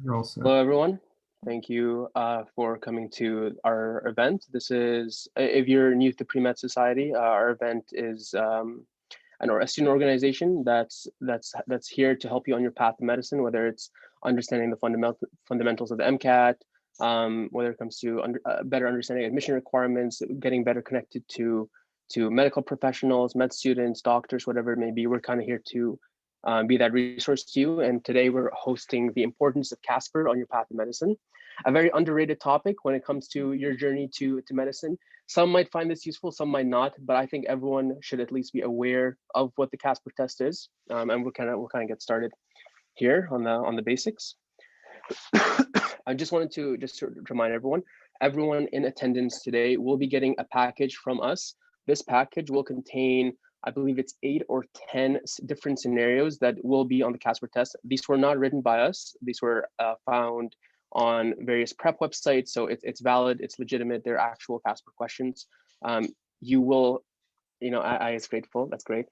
You're all set. Hello, everyone. Thank you for coming to our event. This is, if you're new to Pre-Med Society, our event is a student organization that's here to help you on your path to medicine, whether it's understanding the fundamentals of the MCAT, whether it comes to better understanding admission requirements, getting better connected to medical professionals, med students, doctors, whatever it may be. We're kind of here to be that resource to you. And today we're hosting the importance of CASPer on your path to medicine, a very underrated topic when it comes to your journey to medicine. Some might find this useful, some might not, but I think everyone should at least be aware of what the CASPer test is. And we'll kind of get started here on the basics. I just wanted to remind everyone in attendance today will be getting a package from us. This package will contain, I believe it's 8 or 10 different scenarios that will be on the CASPer test. These were not written by us. These were found on various prep websites. So it's valid, it's legitimate, they're actual CASPer questions. You will, I is grateful, that's great.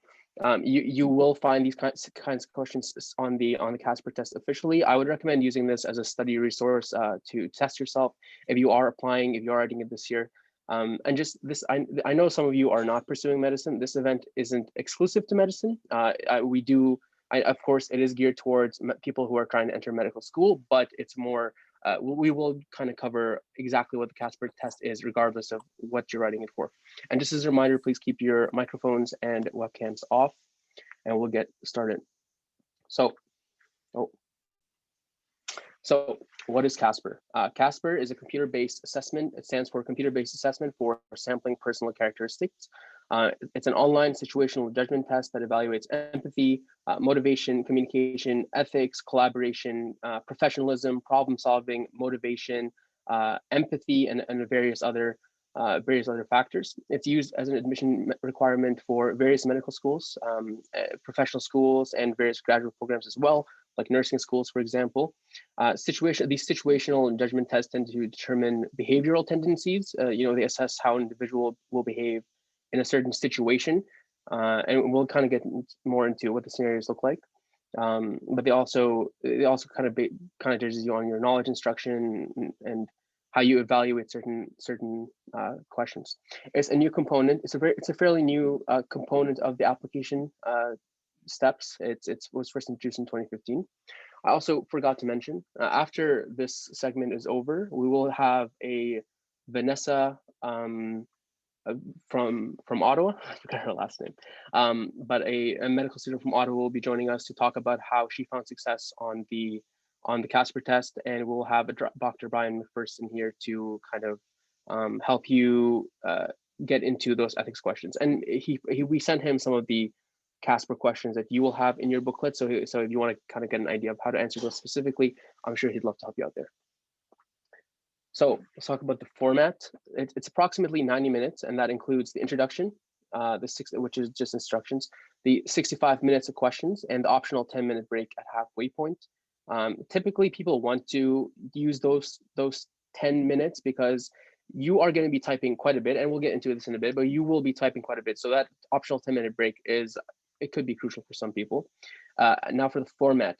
You will find these kinds of questions on the CASPer test officially. I would recommend using this as a study resource to test yourself if you are applying, if you are writing it this year. And just this, I know some of you are not pursuing medicine. This event isn't exclusive to medicine. Of course, it is geared towards people who are trying to enter medical school, but it's more, we will kind of cover exactly what the CASPer test is, regardless of what you're writing it for. And just as a reminder, please keep your microphones and webcams off, and we'll get started. So what is CASPer? CASPer is a computer-based assessment. It stands for computer-based assessment for sampling personal characteristics. It's an online situational judgment test that evaluates empathy, motivation, communication, ethics, collaboration, professionalism, problem solving, motivation, empathy, and various other factors. It's used as an admission requirement for various medical schools, professional schools, and various graduate programs as well, like nursing schools, for example. These situational judgment tests tend to determine behavioral tendencies. They assess how an individual will behave in a certain situation, and we'll kind of get more into what the scenarios look like. But they also kind of judges you on your knowledge instruction and how you evaluate certain questions. It's a new component. It's a fairly new component of the application steps. It was first introduced in 2015. I also forgot to mention, after this segment is over, we will have a Vanessa from Ottawa. I forgot her last name, but a medical student from Ottawa will be joining us to talk about how she found success on the CASPer test, and we'll have Dr. Brian MacPherson here to kind of help you get into those ethics questions. And we sent him some of the CASPer questions that you will have in your booklet. So if you want to kind of get an idea of how to answer those specifically, I'm sure he'd love to help you out there. So let's talk about the format. It's approximately 90 minutes, and that includes the introduction, which is just instructions, the 65 minutes of questions, and the optional 10-minute break at halfway point. Typically, people want to use those 10 minutes because you are going to be typing quite a bit, and we'll get into this in a bit, but you will be typing quite a bit. So that optional 10-minute break could be crucial for some people. Now for the format,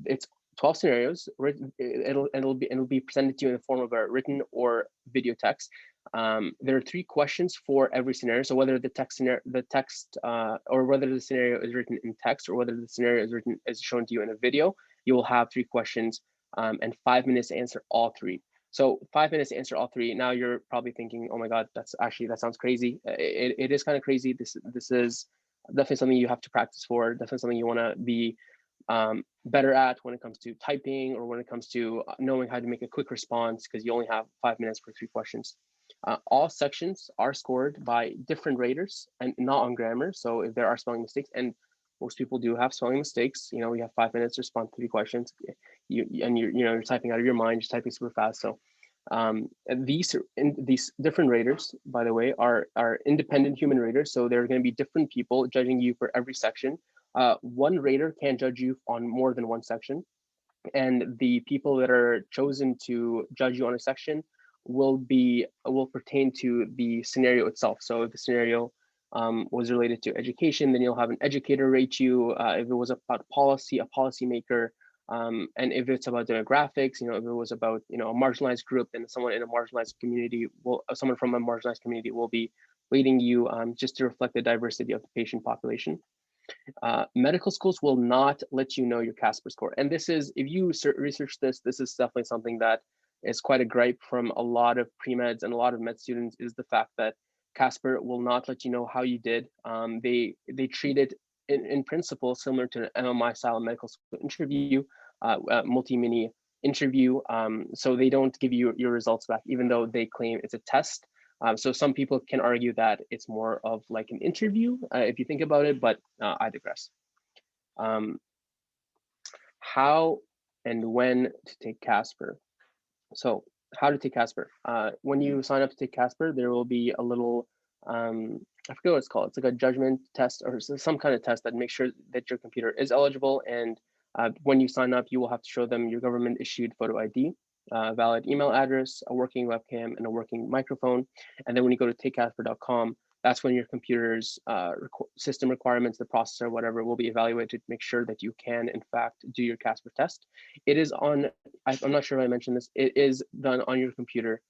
it's 12 scenarios. It'll be presented to you in the form of a written or video text. There are 3 questions for every scenario. So whether the text or whether the scenario is written in text or whether the scenario is shown to you in a video, you will have 3 questions and 5 minutes to answer all 3. So 5 minutes to answer all 3. Now you're probably thinking, oh my God, that sounds crazy. It is kind of crazy. This is definitely something you have to practice for. Definitely something you want to be better at when it comes to typing or when it comes to knowing how to make a quick response, because you only have 5 minutes for 3 questions. All sections are scored by different raters and not on grammar. So if there are spelling mistakes, and most people do have spelling mistakes, we have 5 minutes to respond to 3 questions. You're typing out of your mind, you're typing super fast. So these different raters, by the way, are independent human raters. So there are going to be different people judging you for every section. One rater can judge you on more than one section, and the people that are chosen to judge you on a section will pertain to the scenario itself. So if the scenario was related to education, then you'll have an educator rate you. If it was about policy, a policymaker, And if it's about demographics, if it was about, a marginalized group, then someone in a marginalized community someone from a marginalized community will be weighting you just to reflect the diversity of the patient population. Medical schools will not let you know your CASPer score. And this is, if you research this, this is definitely something that is quite a gripe from a lot of pre-meds and a lot of med students, is the fact that CASPer will not let you know how you did. They treat it in principle similar to an MMI style medical school interview, multi-mini interview. So they don't give you your results back, even though they claim it's a test. So some people can argue that it's more of like an interview, if you think about it, but I digress. How and when to take CASPer. So how to take CASPer. When you sign up to take CASPer, there will be a little, I forget what it's called. It's like a judgment test or some kind of test that makes sure that your computer is eligible. And when you sign up, you will have to show them your government issued photo ID, valid email address, a working webcam, and a working microphone. And then when you go to takecasper.com, that's when your computer's system requirements, the processor, whatever, will be evaluated to make sure that you can, in fact, do your CASPer test. It is on, I'm not sure if I mentioned this, it is done on your computer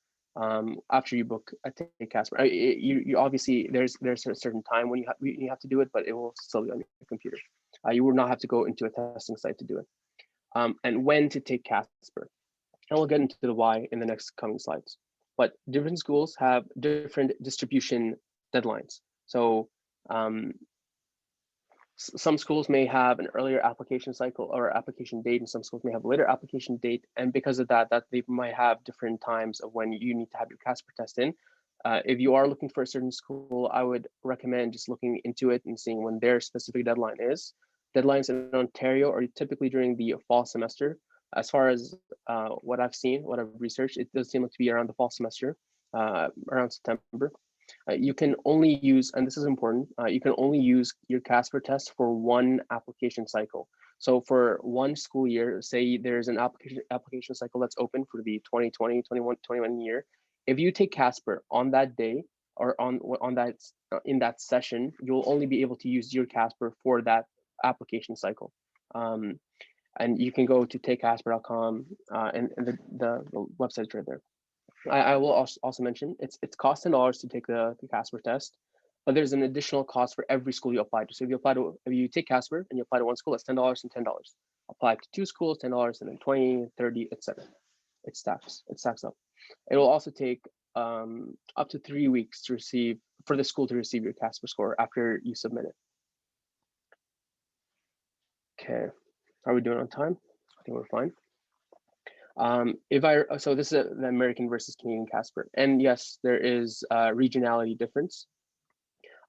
after you book a Take CASPer. You obviously, there's a certain time when you have to do it, but it will still be on your computer. You will not have to go into a testing site to do it. And when to take CASPer. And we'll get into the why in the next coming slides. But different schools have different distribution deadlines. So some schools may have an earlier application cycle or application date, and some schools may have a later application date. And because of that, they might have different times of when you need to have your CASPer test in. If you are looking for a certain school, I would recommend just looking into it and seeing when their specific deadline is. Deadlines in Ontario are typically during the fall semester. As far as what I've seen, what I've researched, it does seem to be around the fall semester, around September. You can only use, and this is important, you can only use your CASPer test for one application cycle. So for one school year, say there's an application cycle that's open for the 2020-21 year. If you take CASPer on that day or on that in that session, you'll only be able to use your CASPer for that application cycle. And you can go to takecasper.com and the website's right there. I will also mention it's cost $10 to take the CASPer test, but there's an additional cost for every school you apply to. So if you take CASPer and you apply to one school, it's $10 and $10. Apply to two schools, $10, and then 20, 30, etc. It stacks up. It will also take up to 3 weeks for the school to receive your CASPer score after you submit it. Okay, are we doing on time? I think we're fine. So this is the American versus Canadian CASPer, and yes, there is a regionality difference.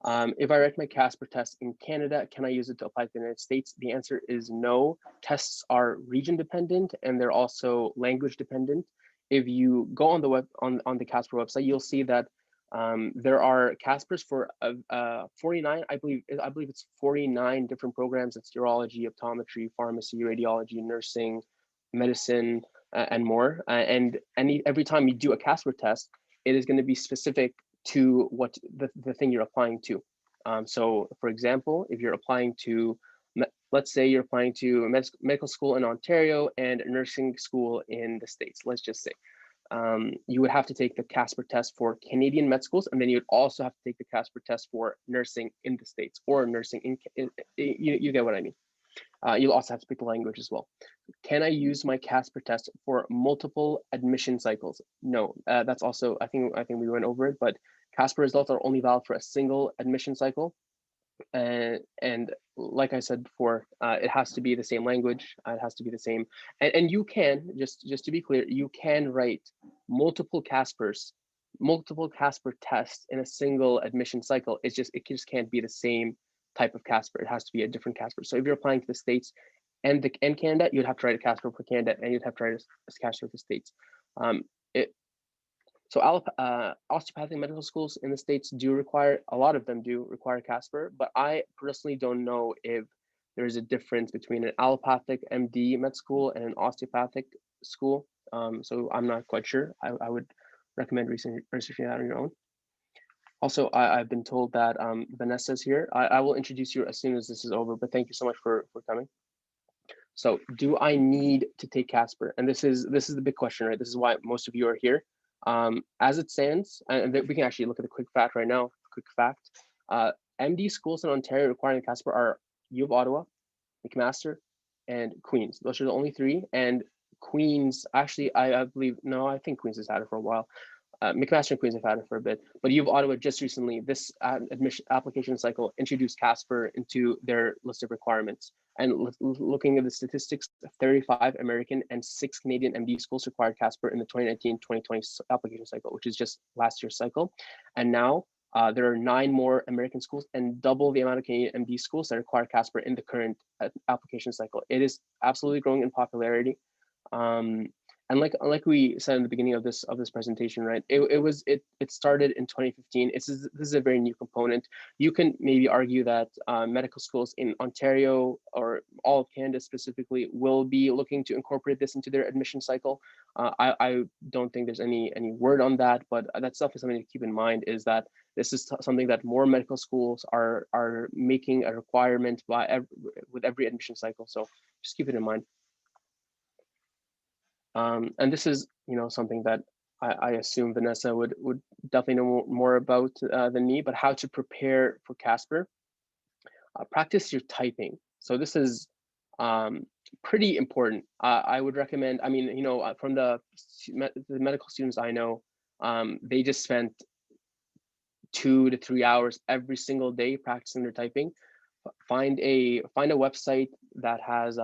If I write my CASPer test in Canada, can I use it to apply to the United States? The answer is no. Tests are region dependent, and they're also language dependent. If you go on the on the CASPer website, you'll see that there are CASPers for 49. I believe it's 49 different programs. It's urology, optometry, pharmacy, radiology, nursing, medicine, and more. And every time you do a CASPer test, it is going to be specific to what the thing you're applying to. So for example, if you're applying to, let's say you're applying to a medical school in Ontario and a nursing school in the States, let's just say, you would have to take the CASPer test for Canadian med schools, and then you'd also have to take the CASPer test for nursing in the States or nursing you get what I mean. You'll also have to pick the language as well. Can I use my CASPer test for multiple admission cycles? No, that's also, I think we went over it, but CASPer results are only valid for a single admission cycle. And like I said before, it has to be the same language. It has to be the same. And you can, just to be clear, you can write multiple CASPer tests in a single admission cycle. It just can't be the same type of CASPer. It has to be a different CASPer. So if you're applying to the States and Canada, you'd have to write a CASPer for Canada, and you'd have to write a CASPer for the States. So osteopathic medical schools in the States a lot of them do require CASPer, but I personally don't know if there's a difference between an allopathic MD med school and an osteopathic school. So I'm not quite sure. I would recommend researching that on your own. Also, I've been told that Vanessa's here. I will introduce you as soon as this is over, but thank you so much for coming. So do I need to take CASPer? And this is the big question, right? This is why most of you are here. As it stands, and we can actually look at the quick fact right now. Quick fact: MD schools in Ontario requiring CASPer are U of Ottawa, McMaster, and Queens. Those are the only three. And Queens, actually, I believe, no, I think Queens has had it for a while. MacPherson and Queens have had it for a bit, but U of Ottawa just recently, this admission application cycle, introduced CASPer into their list of requirements. And looking at the statistics, 35 American and 6 Canadian MD schools required CASPer in the 2019-2020 application cycle, which is just last year's cycle. And now there are 9 more American schools and double the amount of Canadian MD schools that require CASPer in the current application cycle. It is absolutely growing in popularity. And like we said in the beginning of this presentation, right? It started in 2015. This is a very new component. You can maybe argue that medical schools in Ontario or all of Canada specifically will be looking to incorporate this into their admission cycle. I don't think there's any word on that, but that's definitely something to keep in mind, is that this is something that more medical schools are making a requirement with every admission cycle. So just keep it in mind. And this is, something that I assume Vanessa would definitely know more about than me, but how to prepare for CASPer. Practice your typing. So this is pretty important. I would recommend, from the medical students I know, they just spent 2 to 3 hours every single day practicing their typing. Find a website that has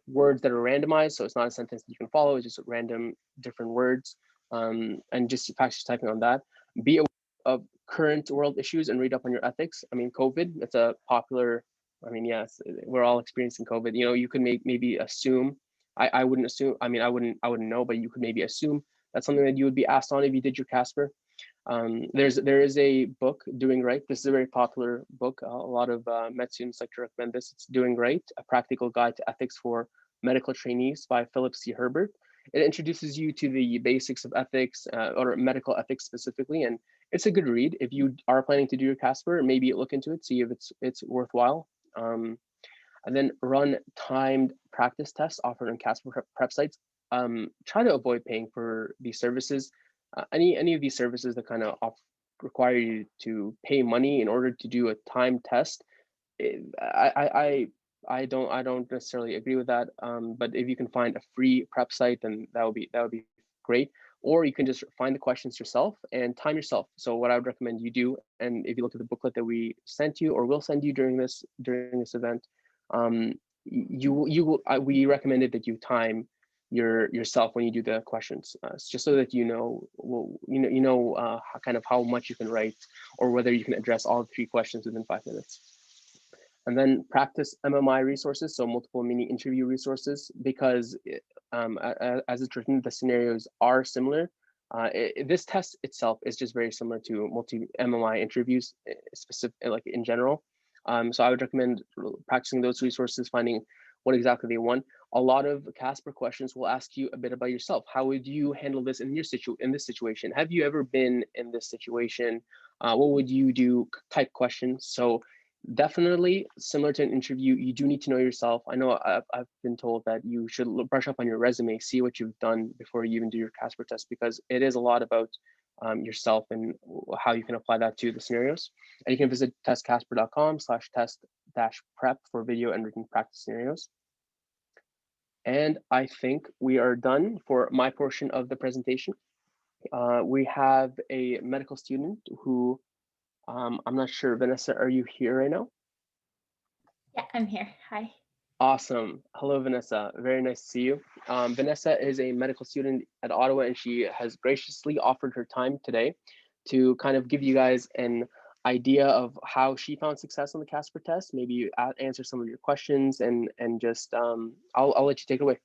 words that are randomized, so it's not a sentence that you can follow, it's just random different words, and just practice typing on that. Be aware of current world issues and read up on your ethics. COVID, it's a popular, yes, we're all experiencing COVID. You could maybe assume, I wouldn't assume, I wouldn't know, but you could maybe assume that's something that you would be asked on if you did your CASPer. There is a book, Doing Right. This is a very popular book. A lot of med students like to recommend this. It's Doing Right, A Practical Guide to Ethics for Medical Trainees by Philip C. Herbert. It introduces you to the basics of ethics, or medical ethics specifically, and it's a good read. If you are planning to do your CASPer, maybe look into it, see if it's worthwhile. And then run timed practice tests offered on CASPer prep sites. Try to avoid paying for these services. Any of these services that kind of require you to pay money in order to do a timed test, I don't necessarily agree with that. But if you can find a free prep site, then that would be great. Or you can just find the questions yourself and time yourself. So what I would recommend you do, and if you look at the booklet that we sent you or will send you during this event, we recommended that you time yourself when you do the questions, just so that kind of how much you can write, or whether you can address all 3 questions within 5 minutes. And then practice MMI resources, so multiple mini interview resources, because as it's written, the scenarios are similar. This test itself is just very similar to multi MMI interviews, specific, like in general. So I would recommend practicing those resources, finding what exactly they want. A lot of CASPer questions will ask you a bit about yourself. How would you handle this in this situation? Have you ever been in this situation? What would you do? Type questions. So definitely similar to an interview, you do need to know yourself. I know I've been told that you should brush up on your resume, see what you've done before you even do your CASPer test, because it is a lot about yourself and how you can apply that to the scenarios. And you can visit testcasper.com/test-prep for video and written practice scenarios. And I think we are done for my portion of the presentation. We have a medical student who, I'm not sure, Vanessa, are you here right now? Yeah, I'm here. Hi. Awesome. Hello, Vanessa. Very nice to see you. Vanessa is a medical student at Ottawa, and she has graciously offered her time today to kind of give you guys an idea of how she found success on the CASPer test, maybe answer some of your questions, and just I'll let you take it away.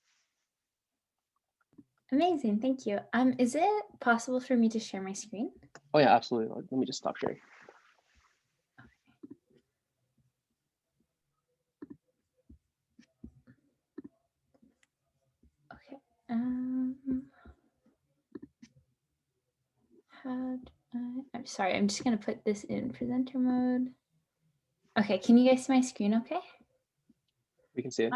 Amazing, thank you. Is it possible for me to share my screen? Oh yeah, absolutely. Let me just stop sharing. Okay. I'm sorry, I'm just gonna put this in presenter mode. Okay, can you guys see my screen okay? We can see it.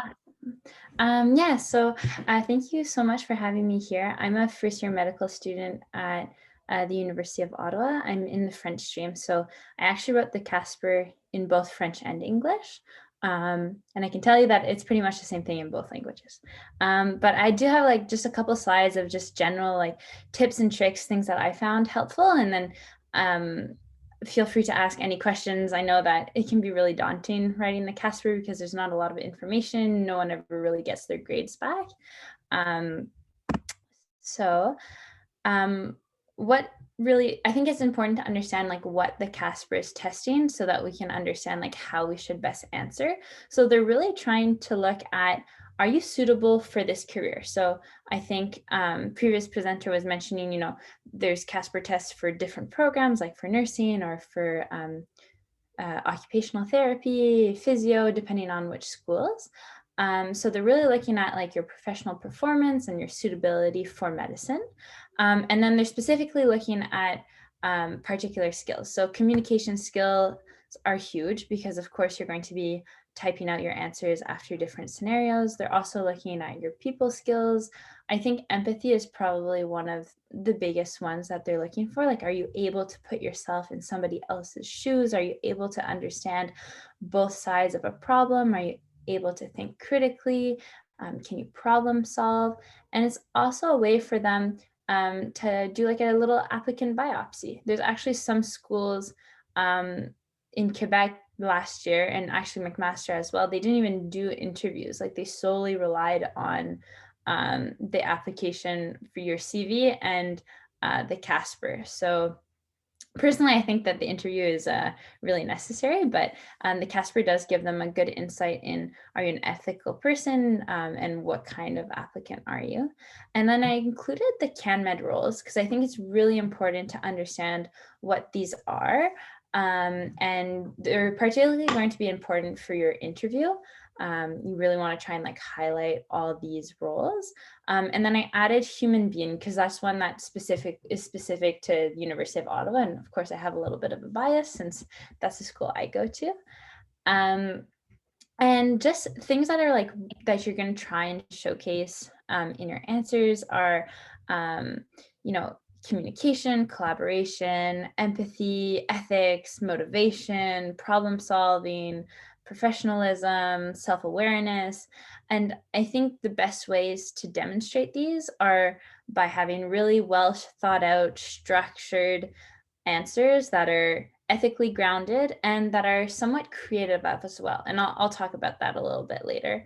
Yeah, so thank you so much for having me here. I'm a first year medical student at the University of Ottawa. I'm in the French stream. So I actually wrote the CASPer in both French and English. And I can tell you that it's pretty much the same thing in both languages. But I do have like just a couple slides of just general like tips and tricks, things that I found helpful. And then um, feel free to ask any questions. I know that it can be really daunting writing the CASPer because there's not a lot of information. No one ever really gets their grades back. Um, so what really, I think it's important to understand like what the CASPer is testing so that we can understand like how we should best answer. So they're really trying to look at, are you suitable for this career? So I think previous presenter was mentioning, there's CASPer tests for different programs like for nursing or for occupational therapy, physio, depending on which schools. So they're really looking at like your professional performance and your suitability for medicine. And then they're specifically looking at particular skills. So communication skills are huge because of course you're going to be typing out your answers after different scenarios. They're also looking at your people skills. I think empathy is probably one of the biggest ones that they're looking for. Like, are you able to put yourself in somebody else's shoes? Are you able to understand both sides of a problem? Are you able to think critically? Can you problem solve? And it's also a way for them to do like a little applicant biopsy. There's actually some schools in Quebec last year, and actually McMaster as well. They didn't even do interviews. Like they solely relied on the application for your CV and the CASPer. So personally, I think that the interview is really necessary, but the CASPer does give them a good insight in, are you an ethical person, and what kind of applicant are you? And then I included the CanMed roles because I think it's really important to understand what these are. And they're particularly going to be important for your interview. You really want to try and like highlight all these roles. And then I added human being because that's one that is specific to the University of Ottawa. And of course, I have a little bit of a bias since that's the school I go to. And just things that are like that you're going to try and showcase in your answers are, you know, communication, collaboration, empathy, ethics, motivation, problem solving, professionalism, self awareness. And I think the best ways to demonstrate these are by having really well thought out, structured answers that are ethically grounded and that are somewhat creative as well. And I'll talk about that a little bit later.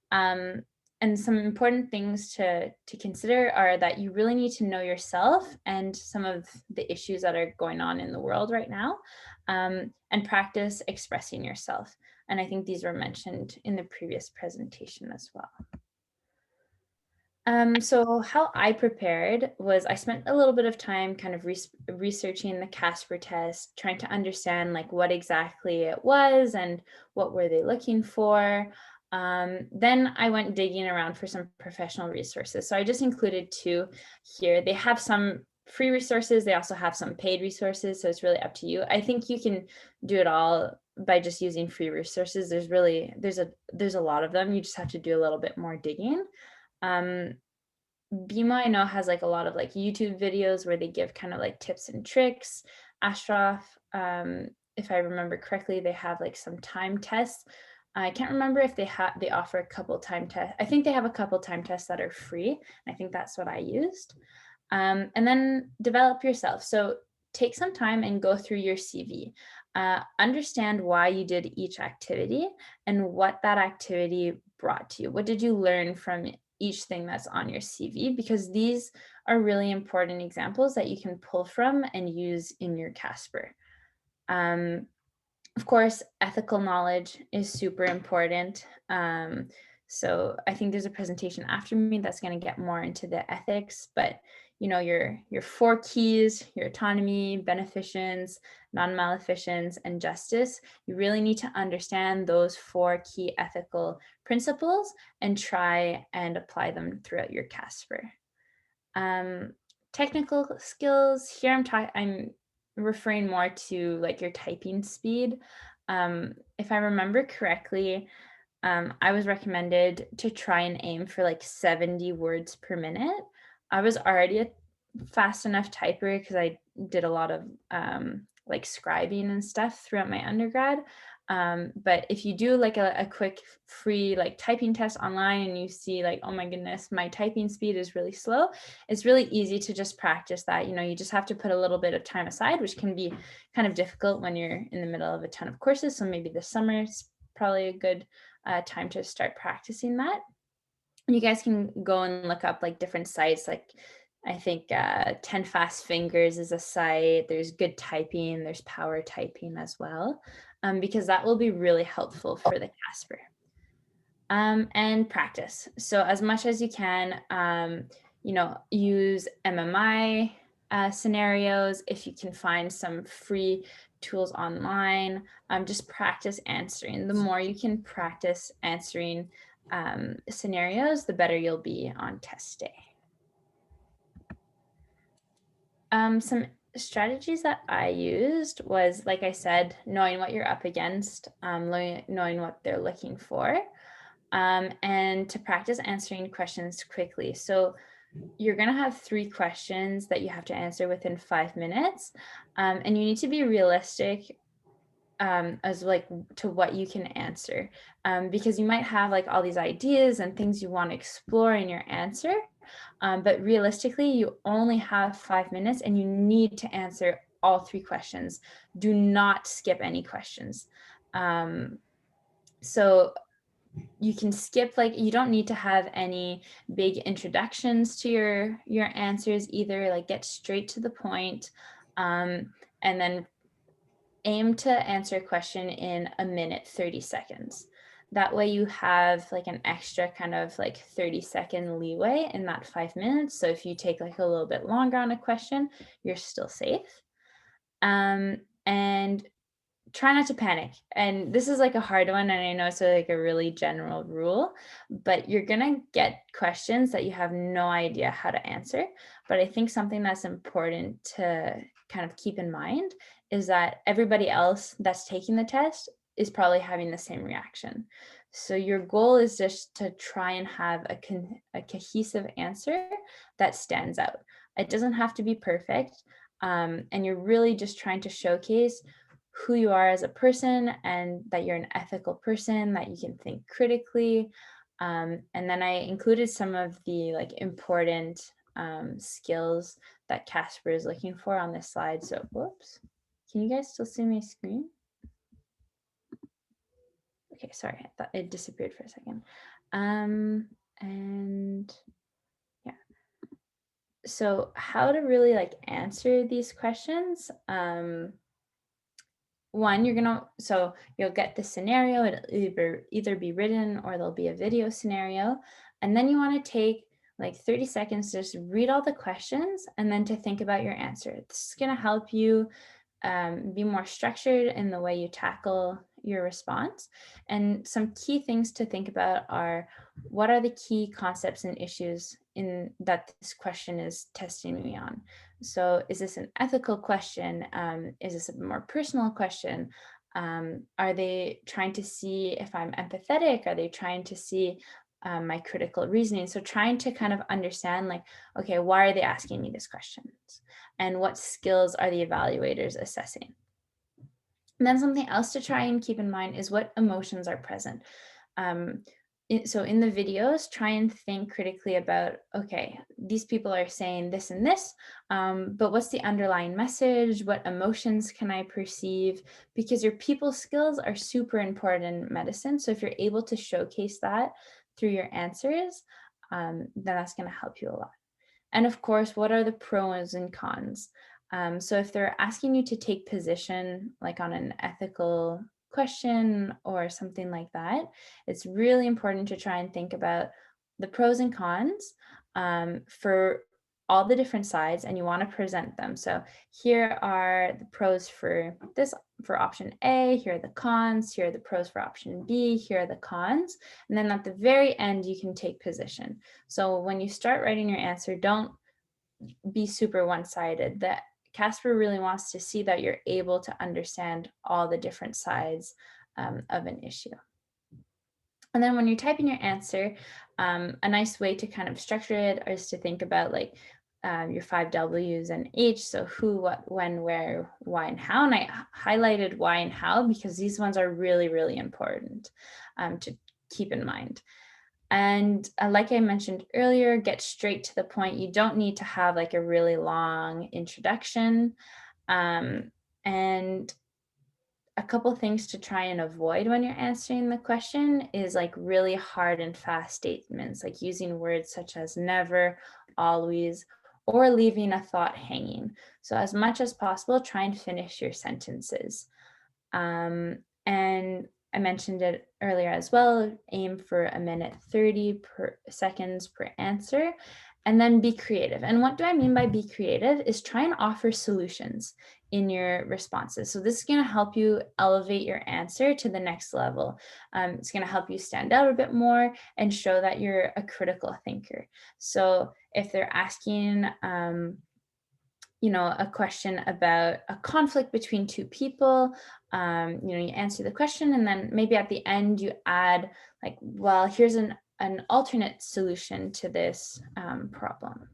Um, and some important things to consider are that you really need to know yourself and some of the issues that are going on in the world right now, and practice expressing yourself. And I think these were mentioned in the previous presentation as well. So how I prepared was I spent a little bit of time kind of researching the CASPer test, trying to understand like what exactly it was and what were they looking for. Then I went digging around for some professional resources. So I just included two here. They have some free resources. They also have some paid resources. So it's really up to you. I think you can do it all by just using free resources. There's a lot of them. You just have to do a little bit more digging. Um, Bima, I know, has like a lot of like YouTube videos where they give kind of like tips and tricks. Ashraf, if I remember correctly, they have like some time tests. I can't remember if they offer a couple time tests. I think they have a couple time tests that are free. I think that's what I used. And then develop yourself. So take some time and go through your CV. Understand why you did each activity and what that activity brought to you. What did you learn from each thing that's on your CV? Because these are really important examples that you can pull from and use in your CASPer. Of course, ethical knowledge is super important. So I think there's a presentation after me that's going to get more into the ethics, but your four keys, your autonomy, beneficence, non-maleficence, and justice. You really need to understand those four key ethical principles and try and apply them throughout your CASPer. Um, Technical skills here, I'm referring more to like your typing speed. If I remember correctly, I was recommended to try and aim for like 70 words per minute. I was already a fast enough typer because I did a lot of like scribing and stuff throughout my undergrad. But if you do like a quick free like typing test online and you see like, oh my goodness, my typing speed is really slow, it's really easy to just practice that. You just have to put a little bit of time aside, which can be kind of difficult when you're in the middle of a ton of courses. So maybe this summer is probably a good time to start practicing that. You guys can go and look up like different sites. Like I think 10 Fast Fingers is a site. There's Good Typing. There's Power Typing as well, because that will be really helpful for the CASPer. And practice. So as much as you can, use MMI scenarios. If you can find some free tools online, just practice answering. The more you can practice answering scenarios, the better you'll be on test day. Some strategies that I used was, like I said, knowing what you're up against, knowing what they're looking for, and to practice answering questions quickly. So you're going to have 3 questions that you have to answer within 5 minutes, and you need to be realistic as like to what you can answer, because you might have like all these ideas and things you want to explore in your answer, but realistically you only have 5 minutes and you need to answer all 3 questions. Do not skip any questions. So you can skip, like you don't need to have any big introductions to your answers either. Like get straight to the point, and then aim to answer a question in a minute 30 seconds. That way you have like an extra kind of like 30-second leeway in that 5 minutes. So if you take like a little bit longer on a question, you're still safe. And try not to panic. And this is like a hard one, and I know it's like a really general rule, but you're gonna get questions that you have no idea how to answer. But I think something that's important to kind of keep in mind is that everybody else that's taking the test is probably having the same reaction. So your goal is just to try and have a cohesive answer that stands out. It doesn't have to be perfect, and you're really just trying to showcase who you are as a person and that you're an ethical person, that you can think critically. And then I included some of the like important skills that CASPer is looking for on this slide. So, whoops, can you guys still see my screen? Okay, sorry, I thought it disappeared for a second. And yeah, so how to really like answer these questions. One, you'll get the scenario. It'll either be written or there'll be a video scenario. And then you want to take like 30 seconds to just read all the questions and then to think about your answer. This is going to help you be more structured in the way you tackle your response. And some key things to think about are, what are the key concepts and issues in that this question is testing me on? So is this an ethical question? Is this a more personal question? Are they trying to see if I'm empathetic? Are they trying to see my critical reasoning? So trying to kind of understand like, okay, why are they asking me these questions? And what skills are the evaluators assessing? And then something else to try and keep in mind is what emotions are present. So in the videos, try and think critically about, okay, these people are saying this and this, but what's the underlying message? What emotions can I perceive? Because your people skills are super important in medicine. So if you're able to showcase that through your answers, then that's going to help you a lot. And of course, what are the pros and cons? So if they're asking you to take position, like on an ethical question or something like that, it's really important to try and think about the pros and cons for all the different sides, and you want to present them. So here are the pros for this, for option A, here are the cons, here are the pros for option B, here are the cons, and then at the very end, you can take position. So when you start writing your answer, don't be super one-sided. That CASPer really wants to see that you're able to understand all the different sides of an issue. And then when you're typing your answer, a nice way to kind of structure it is to think about like your five W's and H. So who, what, when, where, why, and how. And I highlighted why and how because these ones are really, really important to keep in mind. And like I mentioned earlier, get straight to the point. You don't need to have like a really long introduction. And a couple things to try and avoid when you're answering the question is like really hard and fast statements, like using words such as never, always, or leaving a thought hanging. So, as much as possible, try and finish your sentences. And I mentioned it earlier as well, aim for a minute 30 per seconds per answer, and then be creative. And what do I mean by be creative is try and offer solutions in your responses. So this is going to help you elevate your answer to the next level. It's going to help you stand out a bit more and show that you're a critical thinker. So if they're asking, a question about a conflict between two people, you answer the question and then maybe at the end you add like, well, here's an alternate solution to this problem.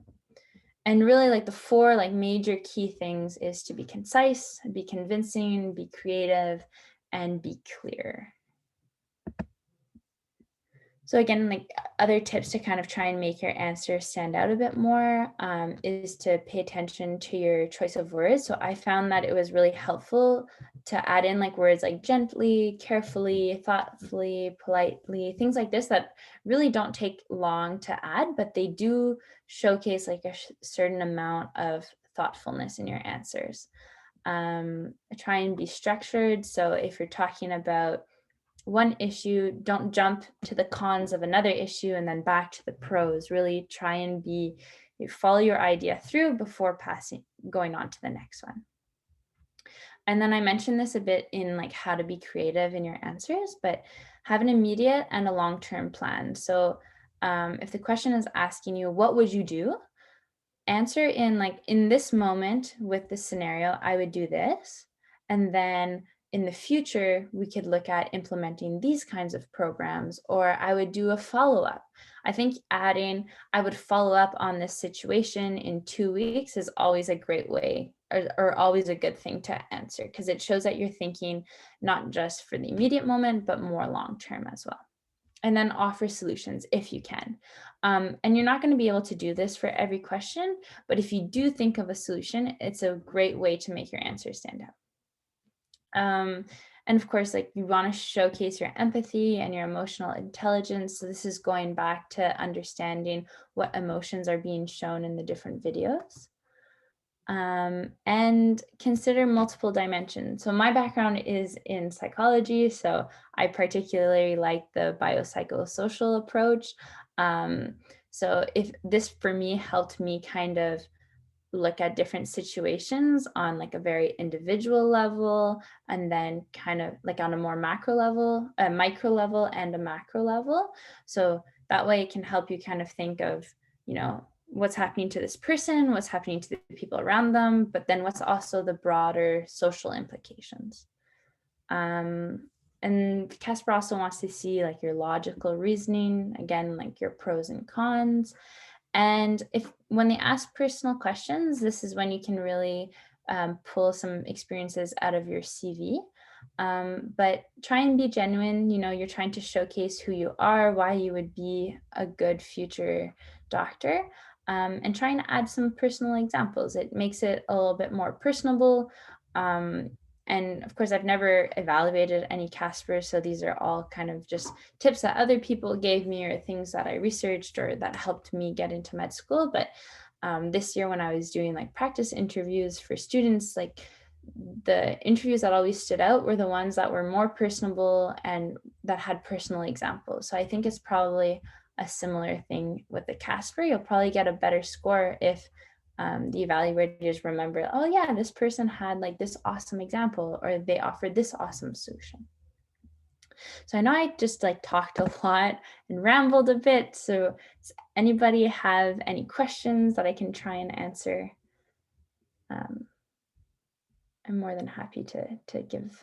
And really like the four like major key things is to be concise, be convincing, be creative, and be clear. So again, like other tips to kind of try and make your answer stand out a bit more is to pay attention to your choice of words. So I found that it was really helpful to add in like words like gently, carefully, thoughtfully, politely, things like this that really don't take long to add, but they do showcase like a certain amount of thoughtfulness in your answers. Try and be structured. So if you're talking about one issue, don't jump to the cons of another issue and then back to the pros. Really try and follow your idea through before going on to the next one. And then I mentioned this a bit in like how to be creative in your answers, but have an immediate and a long-term plan. So if the question is asking you, what would you do? Answer in like, in this moment with this scenario, I would do this. And then in the future, we could look at implementing these kinds of programs, or I would do a follow up. I think adding, I would follow up on this situation in 2 weeks is always a great way or always a good thing to answer because it shows that you're thinking not just for the immediate moment, but more long term as well. And then offer solutions if you can. And you're not going to be able to do this for every question, but if you do think of a solution, it's a great way to make your answer stand out. And of course, like you want to showcase your empathy and your emotional intelligence. So this is going back to understanding what emotions are being shown in the different videos. And consider multiple dimensions. So my background is in psychology, so I particularly like the biopsychosocial approach. So if this for me helped me kind of look at different situations on like a very individual level and then kind of like on a more macro level, a micro level and a macro level. So that way it can help you kind of think of, what's happening to this person, what's happening to the people around them, but then what's also the broader social implications. And CASPer also wants to see like your logical reasoning, again, like your pros and cons. And when they ask personal questions, this is when you can really pull some experiences out of your CV. But try and be genuine. You're trying to showcase who you are, why you would be a good future doctor, and trying to add some personal examples. It makes it a little bit more personable. And of course, I've never evaluated any CASPers, so these are all kind of just tips that other people gave me or things that I researched or that helped me get into med school. But this year when I was doing like practice interviews for students, like the interviews that always stood out were the ones that were more personable and that had personal examples. So I think it's probably a similar thing with the CASPer. You'll probably get a better score if the evaluators remember, oh yeah, this person had like this awesome example or they offered this awesome solution. So I know I just like talked a lot and rambled a bit. So does anybody have any questions that I can try and answer? I'm more than happy to give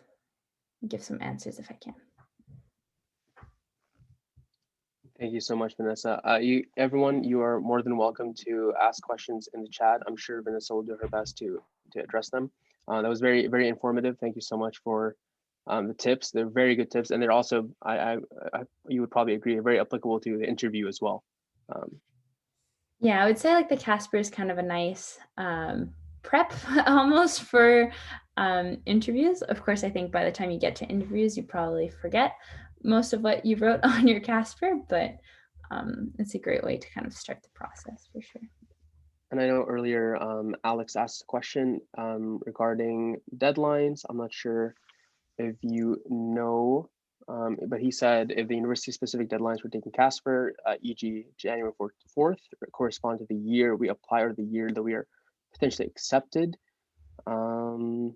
some answers if I can. Thank you so much, Vanessa. Everyone, you are more than welcome to ask questions in the chat. I'm sure Vanessa will do her best to address them. That was very, very informative. Thank you so much for the tips. They're very good tips, and they're also, you would probably agree, very applicable to the interview as well. Yeah, I would say like the CASPer is kind of a nice prep almost for interviews. Of course, I think by the time you get to interviews, you probably forget most of what you wrote on your CASPer, but it's a great way to kind of start the process for sure. And I know earlier Alex asked a question regarding deadlines. I'm not sure if you know, but he said if the university-specific deadlines for taking CASPer, e.g. January 4th, correspond to the year we apply or the year that we are potentially accepted. So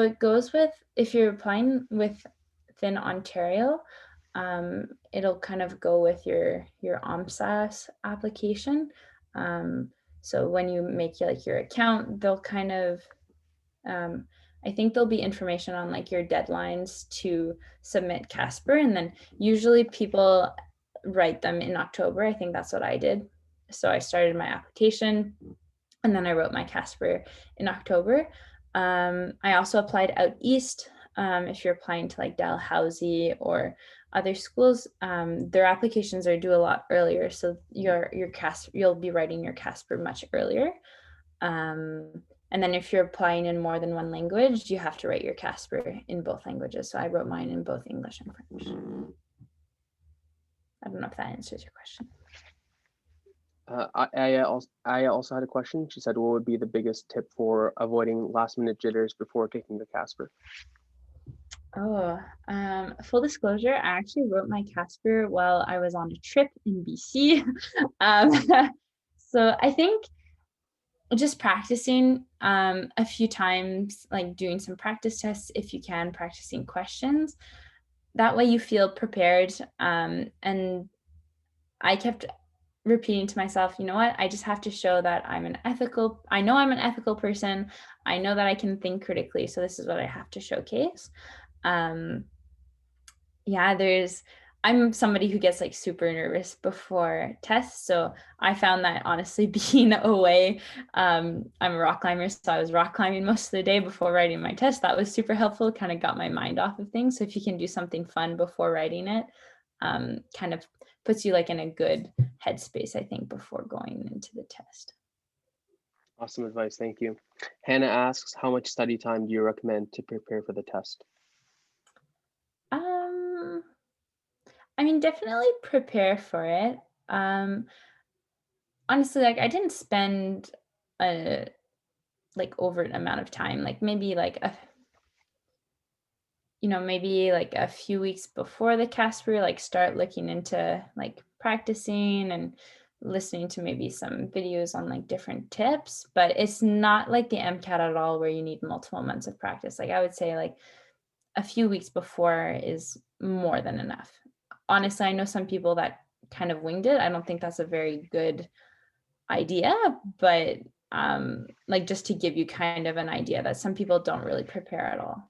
it goes with, if you're applying within Ontario, it'll kind of go with your OMSAS application. So when you make your account, they'll kind of, I think there'll be information on like your deadlines to submit CASPer, and then usually people write them in October. I think that's what I did. So I started my application and then I wrote my CASPer in October. I also applied out east. If you're applying to like Dalhousie or other schools, their applications are due a lot earlier, so your you'll be writing your CASPer much earlier. And then if you're applying in more than one language, you have to write your CASPer in both languages. So I wrote mine in both English and French. I don't know if that answers your question. I also had a question. She said, what would be the biggest tip for avoiding last minute jitters before taking the CASPer? Oh, full disclosure, I actually wrote my CASPer while I was on a trip in BC. So I think just practicing a few times, like doing some practice tests if you can, practicing questions. That way you feel prepared. And I kept repeating to myself, you know what, I just have to show that I know I'm an ethical person. I know that I can think critically. So this is what I have to showcase. Yeah, I'm somebody who gets like super nervous before tests. So I found that honestly being away, I'm a rock climber, so I was rock climbing most of the day before writing my test. That was super helpful, kind of got my mind off of things. So if you can do something fun before writing it, kind of puts you like in a good headspace, I think, before going into the test. Awesome advice. Thank you. Hannah asks, how much study time do you recommend to prepare for the test? I mean, definitely prepare for it. Honestly, like I didn't spend a like overt amount of time, like maybe like maybe like a few weeks before the CASPer, like start looking into like practicing and listening to maybe some videos on like different tips, but it's not like the MCAT at all where you need multiple months of practice. Like I would say like a few weeks before is more than enough. Honestly, I know some people that kind of winged it. I don't think that's a very good idea, but like just to give you kind of an idea that some people don't really prepare at all.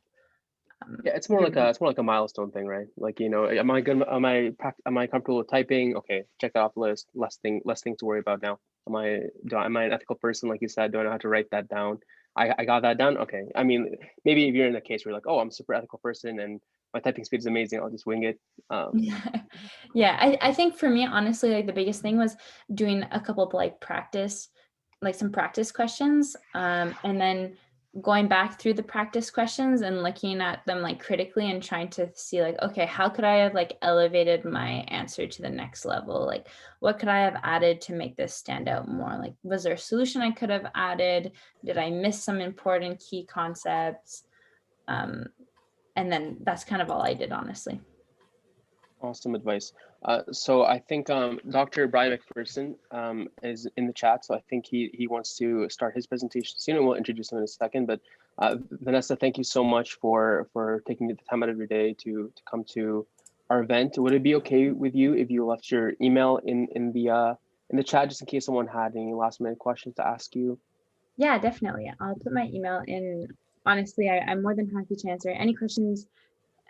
Yeah, it's more like a milestone thing, right? Like, am I good? Am I comfortable with typing? Okay, check that off the list. Less thing to worry about now. Am I an ethical person? Like you said, do I know how to write that down? I got that down. Okay. I mean, maybe if you're in a case where you're like, oh, I'm a super ethical person and my typing speed is amazing, I'll just wing it. Yeah, I think for me, honestly, like the biggest thing was doing a couple of like some practice questions, and then going back through the practice questions and looking at them like critically and trying to see like, okay, how could I have like elevated my answer to the next level? Like, what could I have added to make this stand out more? Like, was there a solution I could have added? Did I miss some important key concepts? And then that's kind of all I did, honestly. Awesome advice. So I think Dr. Brian MacPherson is in the chat. So I think he wants to start his presentation soon, and we'll introduce him in a second. But Vanessa, thank you so much for taking the time out of your day to come to our event. Would it be okay with you if you left your email in the chat, just in case someone had any last minute questions to ask you? Yeah, definitely. I'll put my email in. Honestly, I'm more than happy to answer any questions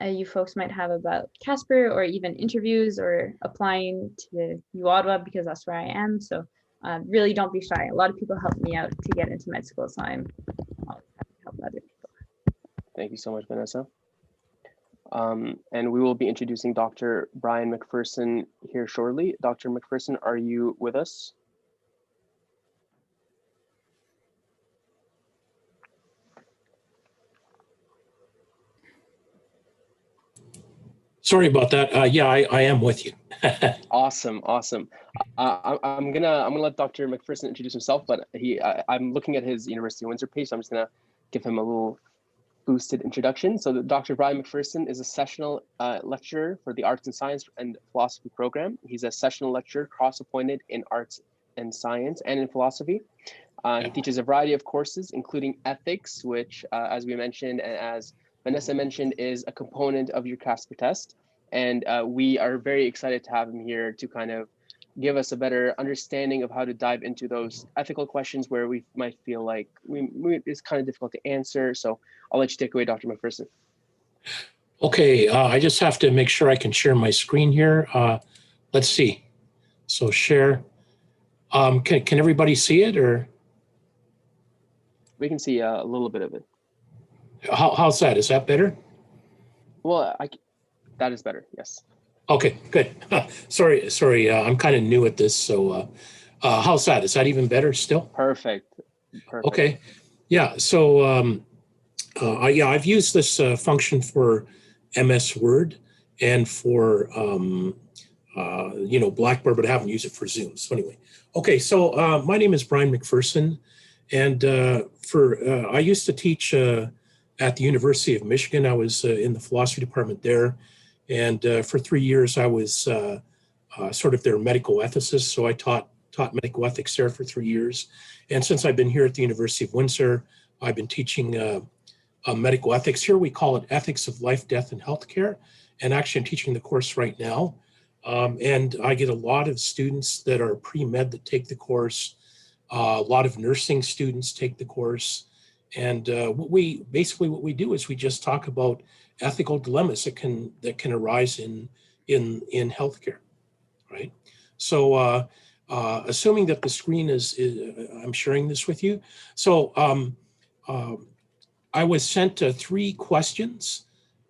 you folks might have about CASPer, or even interviews or applying to U Ottawa, because that's where I am. So really don't be shy. A lot of people help me out to get into med school, so I'm always happy to help other people. Thank you so much, Vanessa. And we will be introducing Dr. Brian MacPherson here shortly. Dr. MacPherson, are you with us? Sorry about that. Yeah, I am with you. Awesome. I'm gonna let Dr. MacPherson introduce himself, but I'm looking at his University of Windsor page, so I'm just gonna give him a little boosted introduction. So Dr. Brian MacPherson is a sessional lecturer for the Arts and Science and Philosophy program. He's a sessional lecturer cross-appointed in Arts and Science and in Philosophy. He teaches a variety of courses, including ethics, which, as we mentioned, and as Vanessa mentioned, is a component of your CASPer test. And we are very excited to have him here to kind of give us a better understanding of how to dive into those ethical questions where we might feel like it's kind of difficult to answer. So I'll let you take away, Dr. MacPherson. Okay, I just have to make sure I can share my screen here. Let's see. So share. Can everybody see it, or? We can see a little bit of it. How's that? Is that better? Well, that is better. Yes. Okay, good. Sorry. I'm kind of new at this, so how's that? Is that even better still? Perfect. Okay. Yeah. So I've used this function for MS Word and for Blackboard, but I haven't used it for Zoom. So anyway, okay. So my name is Brian MacPherson, and I used to teach at the University of Michigan. I was in the philosophy department there, and for 3 years I was sort of their medical ethicist. So I taught medical ethics there for 3 years, and since I've been here at the University of Windsor, I've been teaching medical ethics. Here we call it Ethics of Life, Death, and Healthcare. And actually, I'm teaching the course right now. And I get a lot of students that are pre-med that take the course. A lot of nursing students take the course. And what we do is we just talk about ethical dilemmas that can arise in healthcare, right? So assuming that the screen is I'm sharing this with you. So I was sent 3 questions,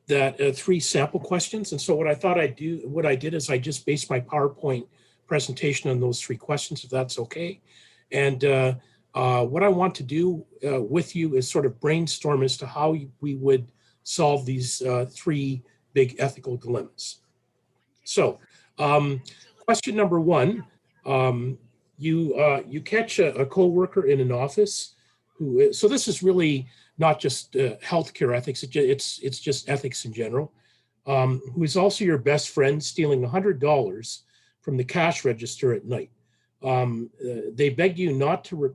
three sample questions. And so what I did is I just based my PowerPoint presentation on those 3 questions, if that's okay. And what I want to do with you is sort of brainstorm as to how we would solve these 3 big ethical dilemmas. So question number 1, you catch a coworker in an office so this is really not just healthcare ethics, it's just ethics in general, who is also your best friend stealing $100 from the cash register at night. He begs you not to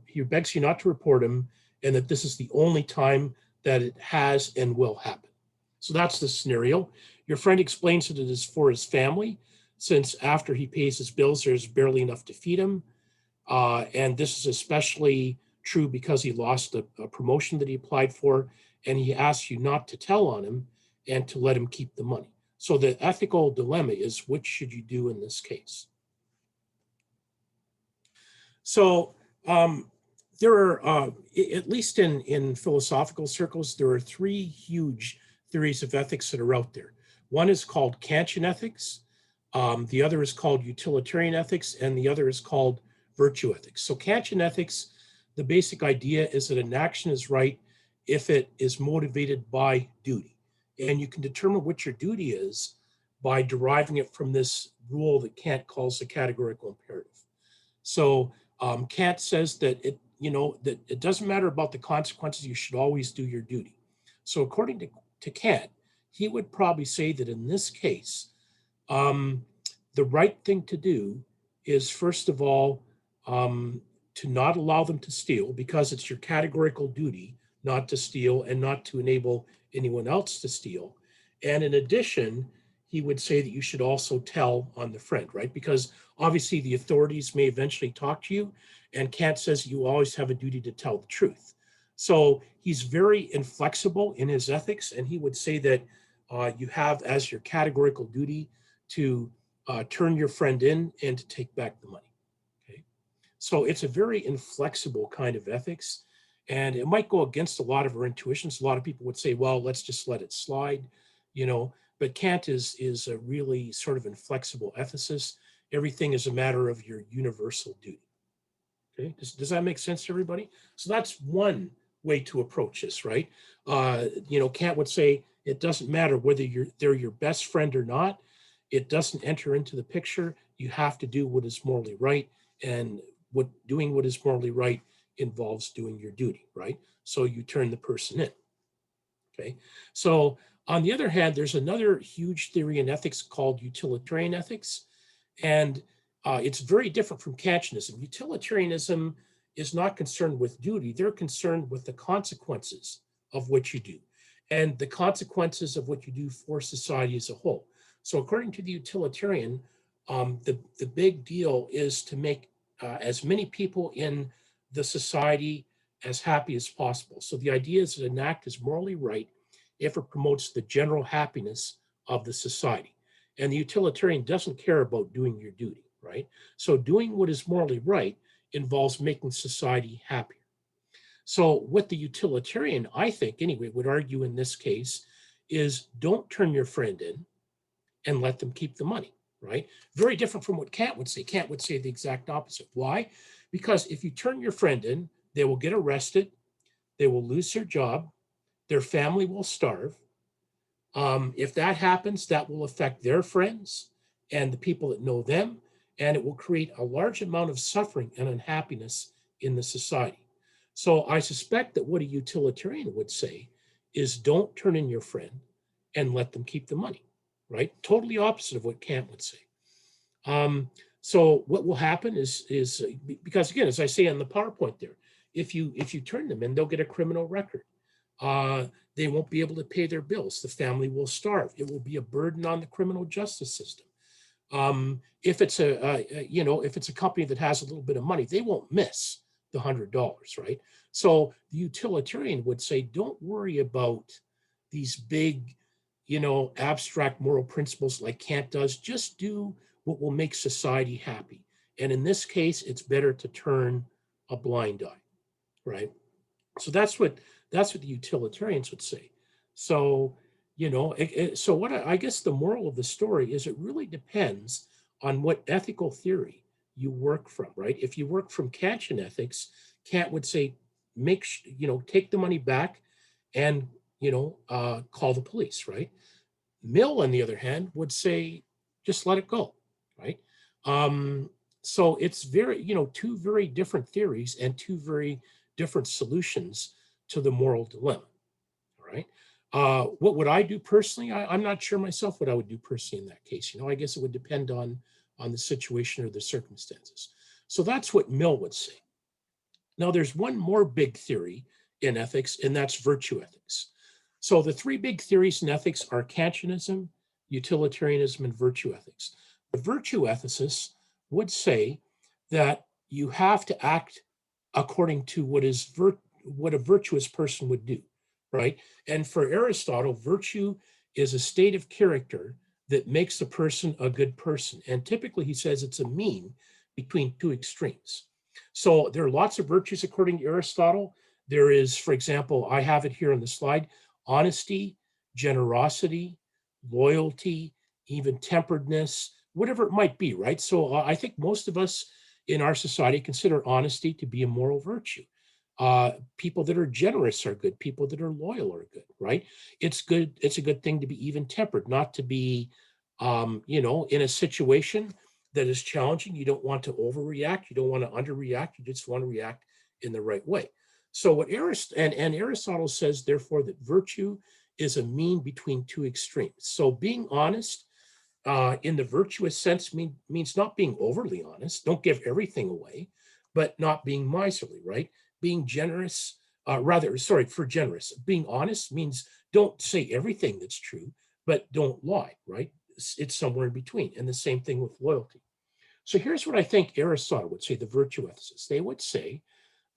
report him, and that this is the only time that it has and will happen. So that's the scenario. Your friend explains that it is for his family, since after he pays his bills, there's barely enough to feed him. And this is especially true because he lost a promotion that he applied for, and he asks you not to tell on him and to let him keep the money. So the ethical dilemma is, which should you do in this case? So there are, at least in philosophical circles, there are 3 huge theories of ethics that are out there. One is called Kantian ethics, the other is called utilitarian ethics, and the other is called virtue ethics. So Kantian ethics, the basic idea is that an action is right if it is motivated by duty. And you can determine what your duty is by deriving it from this rule that Kant calls the categorical imperative. So Kant says that it doesn't matter about the consequences, you should always do your duty. So according to Kant, he would probably say that in this case, the right thing to do is, first of all, to not allow them to steal, because it's your categorical duty not to steal and not to enable anyone else to steal. And in addition, he would say that you should also tell on the friend, right? Because obviously the authorities may eventually talk to you, and Kant says you always have a duty to tell the truth. So he's very inflexible in his ethics, and he would say that you have as your categorical duty to turn your friend in and to take back the money. Okay, so it's a very inflexible kind of ethics, and it might go against a lot of our intuitions. A lot of people would say, well, let's just let it slide, you know, but Kant is a really sort of inflexible ethicist. Everything is a matter of your universal duty. Okay, does that make sense to everybody? So that's one way to approach this, right? You know, Kant would say it doesn't matter whether they're your best friend or not. It doesn't enter into the picture. You have to do what is morally right, and doing what is morally right involves doing your duty, right? So you turn the person in. Okay, so on the other hand, there's another huge theory in ethics called utilitarian ethics, and it's very different from Kantianism. Utilitarianism is not concerned with duty, they're concerned with the consequences of what you do and the consequences of what you do for society as a whole. So according to the utilitarian, the big deal is to make as many people in the society as happy as possible. So the idea is that an act is morally right if it promotes the general happiness of the society. And the utilitarian doesn't care about doing your duty, right? So doing what is morally right involves making society happier. So what the utilitarian, I think anyway, would argue in this case is don't turn your friend in and let them keep the money, right? Very different from what Kant would say. Kant would say the exact opposite. Why? Because if you turn your friend in, they will get arrested, they will lose their job, their family will starve. If that happens, that will affect their friends and the people that know them, and it will create a large amount of suffering and unhappiness in the society. So I suspect that what a utilitarian would say is don't turn in your friend and let them keep the money, right? Totally opposite of what Kant would say. So what will happen is because again, as I say on the PowerPoint there, if you turn them in, they'll get a criminal record. They won't be able to pay their bills. The family will starve. It will be a burden on the criminal justice system. If it's if it's a company that has a little bit of money, they won't miss the $100, right? So the utilitarian would say, don't worry about these big, abstract moral principles like Kant does. Just do what will make society happy. And in this case, it's better to turn a blind eye, right? So that's what the utilitarians would say. So so what I guess the moral of the story is it really depends on what ethical theory you work from, right? If you work from Kantian ethics, Kant would say take the money back and call the police, right? Mill, on the other hand, would say just let it go, right? So it's two very different theories and two very different solutions to the moral dilemma. All right. What would I do personally? I'm not sure myself what I would do personally in that case. I guess it would depend on the situation or the circumstances. So that's what Mill would say. Now, there's one more big theory in ethics, and that's virtue ethics. So the three big theories in ethics are Kantianism, utilitarianism, and virtue ethics. The virtue ethicists would say that you have to act according to what a virtuous person would do, right? And for Aristotle, virtue is a state of character that makes the person a good person. And typically, he says it's a mean between two extremes. So there are lots of virtues according to Aristotle. There is, for example, I have it here on the slide, honesty, generosity, loyalty, even temperedness, whatever it might be, right? So I think most of us in our society consider honesty to be a moral virtue. People that are generous are good. People that are loyal are good, right? It's good. It's a good thing to be even tempered, not to be, in a situation that is challenging. You don't want to overreact. You don't want to underreact. You just want to react in the right way. So what Aristotle says, therefore, that virtue is a mean between two extremes. So being honest in the virtuous sense means not being overly honest. Don't give everything away, but not being miserly, right? Being generous, for generous. Being honest means don't say everything that's true, but don't lie, right? It's somewhere in between. And the same thing with loyalty. So here's what I think Aristotle would say, the virtue ethicists. They would say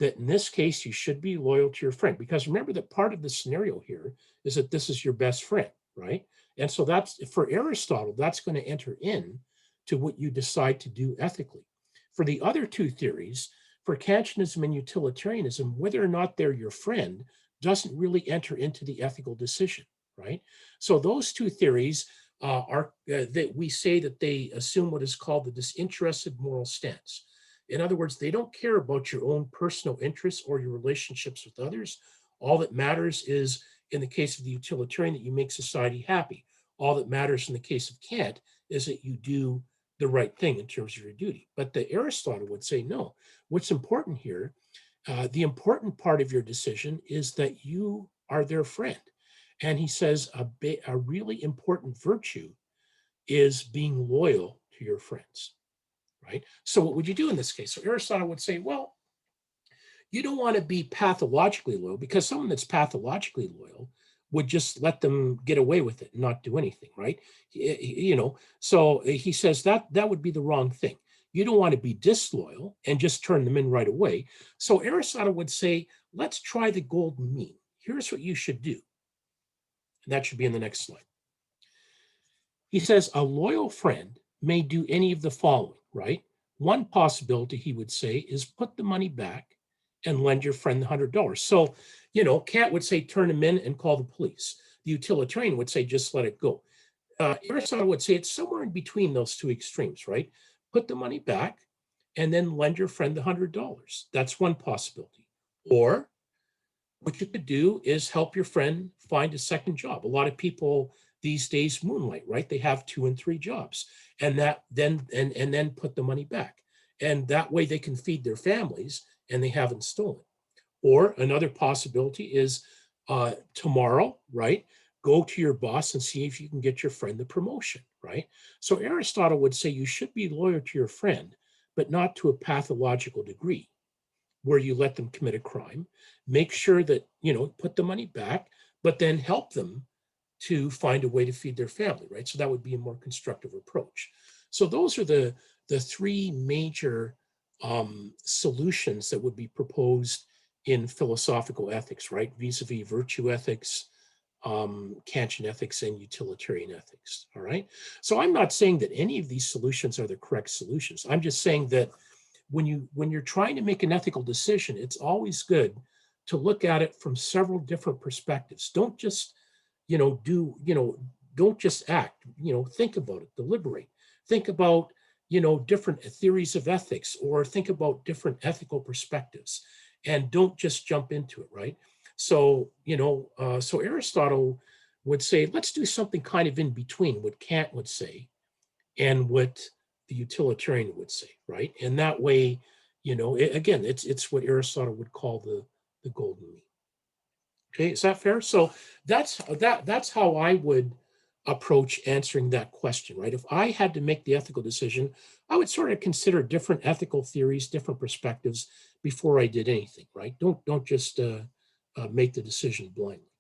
that in this case, you should be loyal to your friend. Because remember that part of the scenario here is that this is your best friend, right? And so that's, for Aristotle, that's going to enter in to what you decide to do ethically. For the other two theories, for Kantianism and utilitarianism, whether or not they're your friend doesn't really enter into the ethical decision, right? So those two theories are that we say that they assume what is called the disinterested moral stance. In other words, they don't care about your own personal interests or your relationships with others. All that matters is, in the case of the utilitarian, that you make society happy. All that matters in the case of Kant is that you do the right thing in terms of your duty. But the Aristotle would say, no, what's important here, the important part of your decision is that you are their friend. And he says a really important virtue is being loyal to your friends, right? So what would you do in this case? So Aristotle would say, well, you don't want to be pathologically loyal, because someone that's pathologically loyal would just let them get away with it and not do anything, right? So he says that would be the wrong thing. You don't want to be disloyal and just turn them in right away. So Aristotle would say, let's try the golden mean. Here's what you should do. And that should be in the next slide. He says a loyal friend may do any of the following, right? One possibility, he would say, is put the money back and lend your friend the $100. So, Kant would say, turn him in and call the police. The utilitarian would say, just let it go. Aristotle would say it's somewhere in between those two extremes, right? Put the money back and then lend your friend the $100. That's one possibility. Or what you could do is help your friend find a second job. A lot of people these days moonlight, right? They have 2 and 3 jobs, and then put the money back. And that way they can feed their families and they haven't stolen. Or another possibility is tomorrow, right? Go to your boss and see if you can get your friend the promotion, right? So Aristotle would say you should be loyal to your friend, but not to a pathological degree where you let them commit a crime. Make sure that, put the money back, but then help them to find a way to feed their family, right? So that would be a more constructive approach. So those are the three major solutions that would be proposed in philosophical ethics, right? Vis-a-vis virtue ethics, Kantian ethics, and utilitarian ethics, all right? So I'm not saying that any of these solutions are the correct solutions. I'm just saying that when you're trying to make an ethical decision, it's always good to look at it from several different perspectives. Don't just don't just act, think about it, deliberate, think about, different theories of ethics, or think about different ethical perspectives, and don't just jump into it, right? So, so Aristotle would say, let's do something kind of in between what Kant would say and what the utilitarian would say, right? And that way, again, it's what Aristotle would call the golden mean. Okay, is that fair? So that's how I would approach answering that question, right? If I had to make the ethical decision, I would sort of consider different ethical theories, different perspectives before I did anything, right? Don't just make the decision blindly.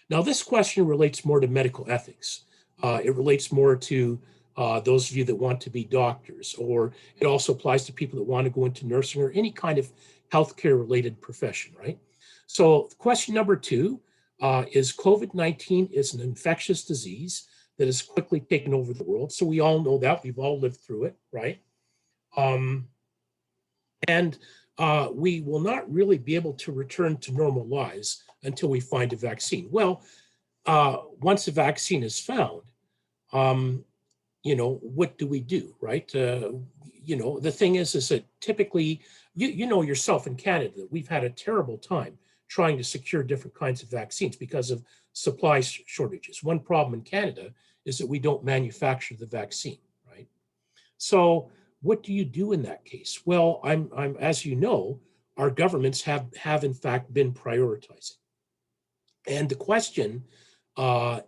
Now, this question relates more to medical ethics. It relates more to those of you that want to be doctors, or it also applies to people that want to go into nursing or any kind of healthcare related profession, right? So question number 2 is COVID-19 is an infectious disease that has quickly taken over the world. So we all know that. We've all lived through it, right? And we will not really be able to return to normal lives until we find a vaccine. Well, once a vaccine is found, what do we do, right? The thing is that typically, you know yourself in Canada, we've had a terrible time trying to secure different kinds of vaccines because of supply shortages. One problem in Canada is that we don't manufacture the vaccine, right? So what do you do in that case? Well, I'm as you know, our governments have in fact been prioritizing. And the question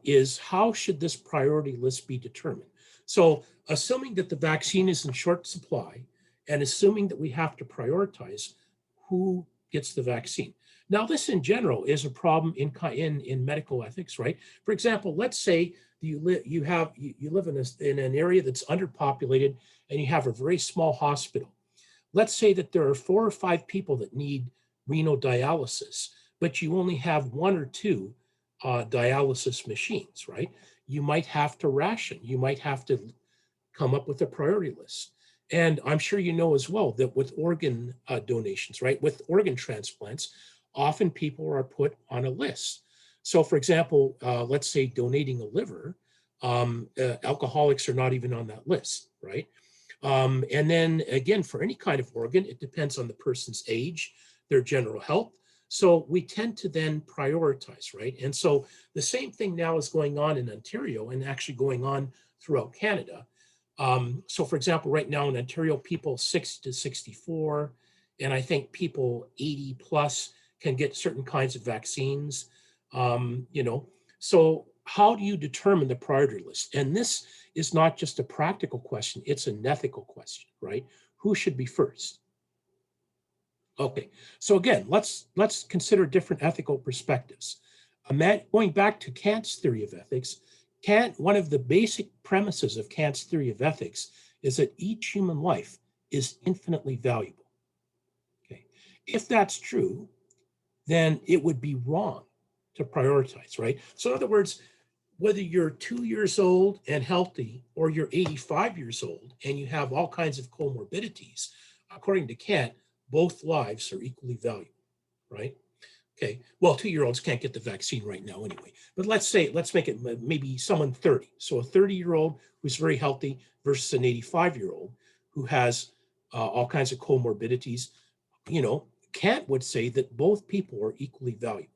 is, how should this priority list be determined? So assuming that the vaccine is in short supply and assuming that we have to prioritize who gets the vaccine. Now, this in general is a problem in medical ethics, right? For example, let's say you live in an area that's underpopulated and you have a very small hospital. Let's say that there are 4 or 5 people that need renal dialysis, but you only have 1 or 2 dialysis machines, right? You might have to ration. You might have to come up with a priority list. And I'm sure you know as well that with organ donations, right, with organ transplants, often people are put on a list. So, for example, let's say donating a liver, alcoholics are not even on that list, right? And then again, for any kind of organ, it depends on the person's age, their general health. So we tend to then prioritize, right? And so the same thing now is going on in Ontario and actually going on throughout Canada. So for example, right now in Ontario, people 60 to 64, and I think people 80 plus can get certain kinds of vaccines. You know, so how do you determine the priority list? And this is not just a practical question, it's an ethical question, right? Who should be first? Okay, so again, let's consider different ethical perspectives. Going back to Kant's theory of ethics, one of the basic premises of Kant's theory of ethics is that each human life is infinitely valuable. Okay, if that's true, then it would be wrong to prioritize, right? So in other words, whether you're 2 years old and healthy or you're 85 years old and you have all kinds of comorbidities, according to Kant, both lives are equally valuable, right? Okay, well, 2-year-olds can't get the vaccine right now anyway, but let's make it maybe someone 30. So a 30-year-old who's very healthy versus an 85-year-old who has all kinds of comorbidities, you know, Kant would say that both people are equally valuable.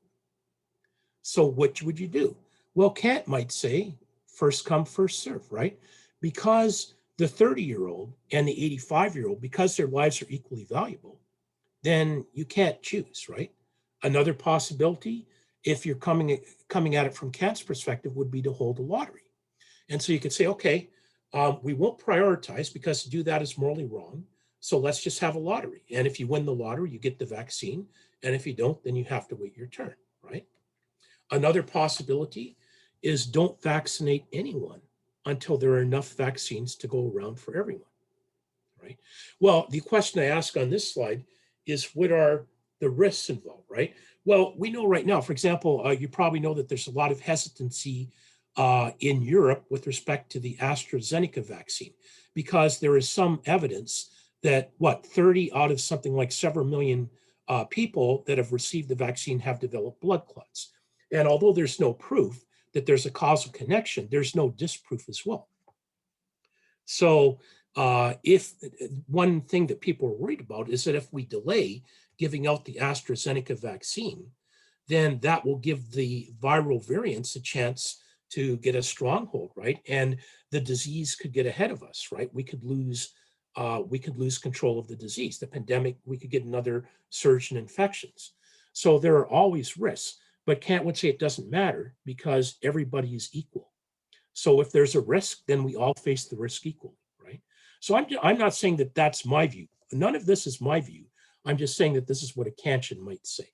So which would you do? Well, Kant might say first come, first serve, right? Because the 30-year-old and the 85-year-old, because their lives are equally valuable, then you can't choose, right? Another possibility, if you're coming at it from Kant's perspective, would be to hold a lottery. And so you could say, okay, we won't prioritize because to do that is morally wrong. So let's just have a lottery. And if you win the lottery, you get the vaccine. And if you don't, then you have to wait your turn, right? Another possibility is don't vaccinate anyone until there are enough vaccines to go around for everyone, right? Well, the question I ask on this slide is what are the risks involved, right? Well, we know right now, for example, you probably know that there's a lot of hesitancy in Europe with respect to the AstraZeneca vaccine, because there is some evidence that 30 out of something like several million people that have received the vaccine have developed blood clots. And although there's no proof that there's a causal connection, there's no disproof as well. So if one thing that people are worried about is that if we delay giving out the AstraZeneca vaccine, then that will give the viral variants a chance to get a stronghold, right? And the disease could get ahead of us, right? We could lose control of the disease. The pandemic, we could get another surge in infections. So there are always risks, but Kant would say it doesn't matter because everybody is equal. So if there's a risk, then we all face the risk equally, right? So I'm not saying that that's my view. None of this is my view. I'm just saying that this is what a Kantian might say.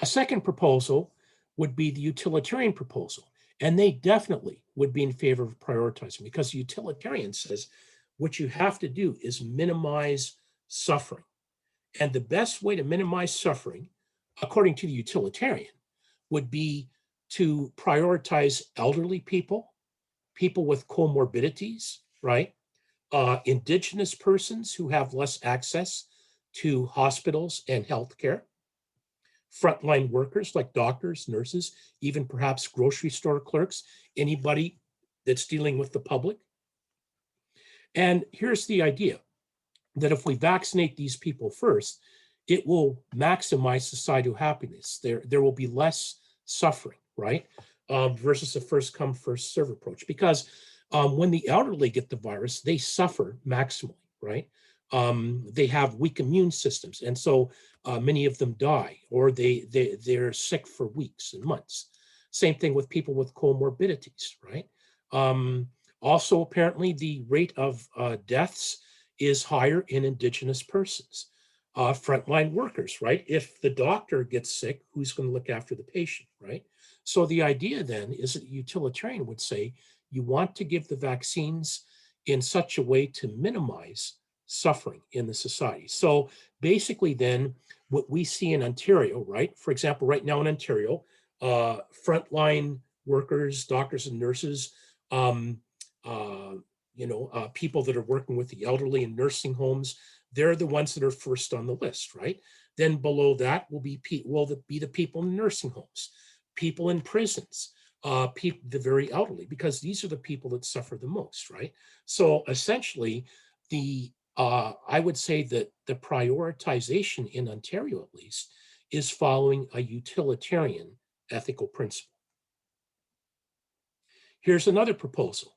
A second proposal would be the utilitarian proposal. And they definitely would be in favor of prioritizing because the utilitarian says what you have to do is minimize suffering. And the best way to minimize suffering, according to the utilitarian, would be to prioritize elderly people, people with comorbidities, right? Indigenous persons who have less access to hospitals and healthcare, frontline workers like doctors, nurses, even perhaps grocery store clerks, anybody that's dealing with the public. And here's the idea that if we vaccinate these people first, it will maximize societal happiness. There will be less suffering, right? Versus a first come, first serve approach. Because when the elderly get the virus, they suffer maximally, right? They have weak immune systems. And so many of them die or they're sick for weeks and months. Same thing with people with comorbidities, right? Also, apparently, the rate of deaths is higher in Indigenous persons. Frontline workers, right? If the doctor gets sick, who's going to look after the patient, right? So the idea then is that utilitarian would say you want to give the vaccines in such a way to minimize suffering in the society. So basically then what we see in Ontario, right? For example, right now in Ontario, frontline workers, doctors and nurses, um, uh, people that are working with the elderly in nursing homes, they're the ones that are first on the list, right? Then below that will be the people in nursing homes, people in prisons, the very elderly, because these are the people that suffer the most, right? So essentially, I would say that the prioritization in Ontario, at least, is following a utilitarian ethical principle. Here's another proposal.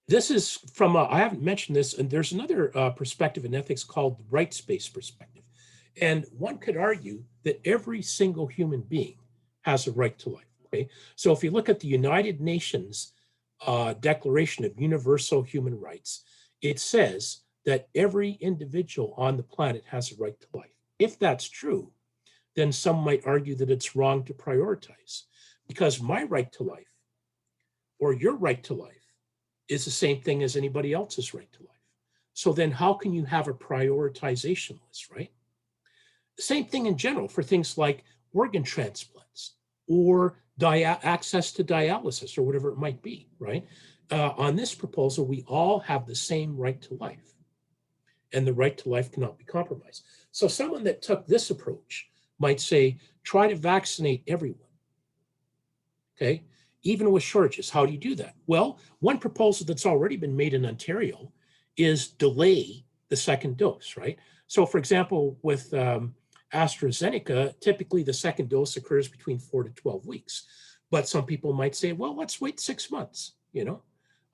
This is from, I haven't mentioned this, and there's another perspective in ethics called the rights-based perspective. And one could argue that every single human being has a right to life. Okay, so if you look at the United Nations Declaration of Universal Human Rights, it says that every individual on the planet has a right to life. If that's true, then some might argue that it's wrong to prioritize, because my right to life or your right to life is the same thing as anybody else's right to life. So then how can you have a prioritization list, right? Same thing in general for things like organ transplants or access to dialysis or whatever it might be, right? On this proposal, we all have the same right to life, and the right to life cannot be compromised. So someone that took this approach might say, try to vaccinate everyone, okay? Even with shortages, how do you do that? Well, one proposal that's already been made in Ontario is delay the second dose, right? So for example, with AstraZeneca, typically the second dose occurs between 4 to 12 weeks. But some people might say, well, let's wait 6 months,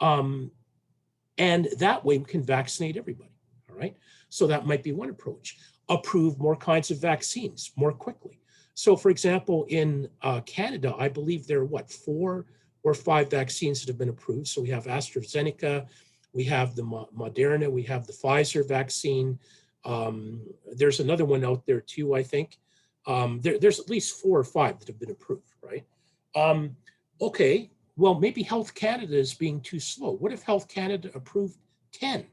and that way we can vaccinate everybody, all right? So that might be one approach. Approve more kinds of vaccines more quickly. So for example, in Canada, I believe there are 4 or 5 vaccines that have been approved. So we have AstraZeneca, we have the Moderna, we have the Pfizer vaccine. There's another one out there too, I think. There's at least 4 or 5 that have been approved, right? Okay, well, maybe Health Canada is being too slow. What if Health Canada approved 10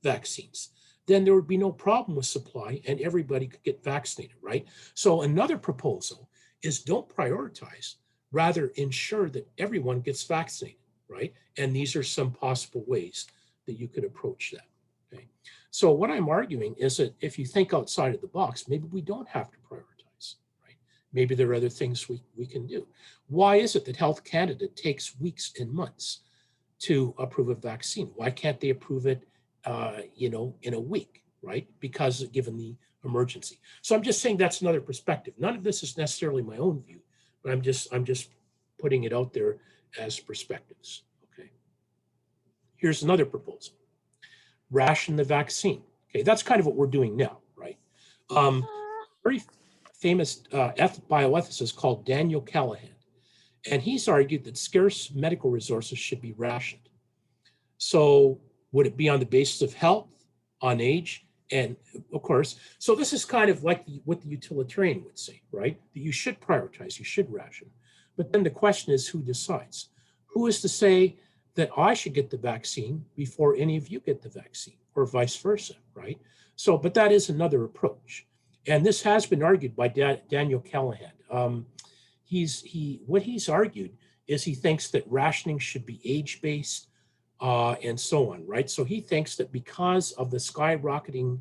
vaccines? Then there would be no problem with supply and everybody could get vaccinated, right? So another proposal is don't prioritize, rather ensure that everyone gets vaccinated, right? And these are some possible ways that you could approach that, okay? So what I'm arguing is that if you think outside of the box, maybe we don't have to prioritize, right? Maybe there are other things we can do. Why is it that Health Canada takes weeks and months to approve a vaccine? Why can't they approve it, in a week, right? Because given the emergency. So I'm just saying that's another perspective. None of this is necessarily my own view, but I'm just putting it out there as perspectives. Okay. Here's another proposal: ration the vaccine. Okay, that's kind of what we're doing now, right? Very famous bioethicist called Daniel Callahan. And he's argued that scarce medical resources should be rationed. So would it be on the basis of health, on age, and of course, so this is kind of like what the utilitarian would say, right? That you should prioritize, you should ration. But then the question is, who decides? Who is to say that I should get the vaccine before any of you get the vaccine, or vice versa, right? So, but that is another approach. And this has been argued by Daniel Callahan. What he's argued is he thinks that rationing should be age-based and so on, right? So he thinks that because of the skyrocketing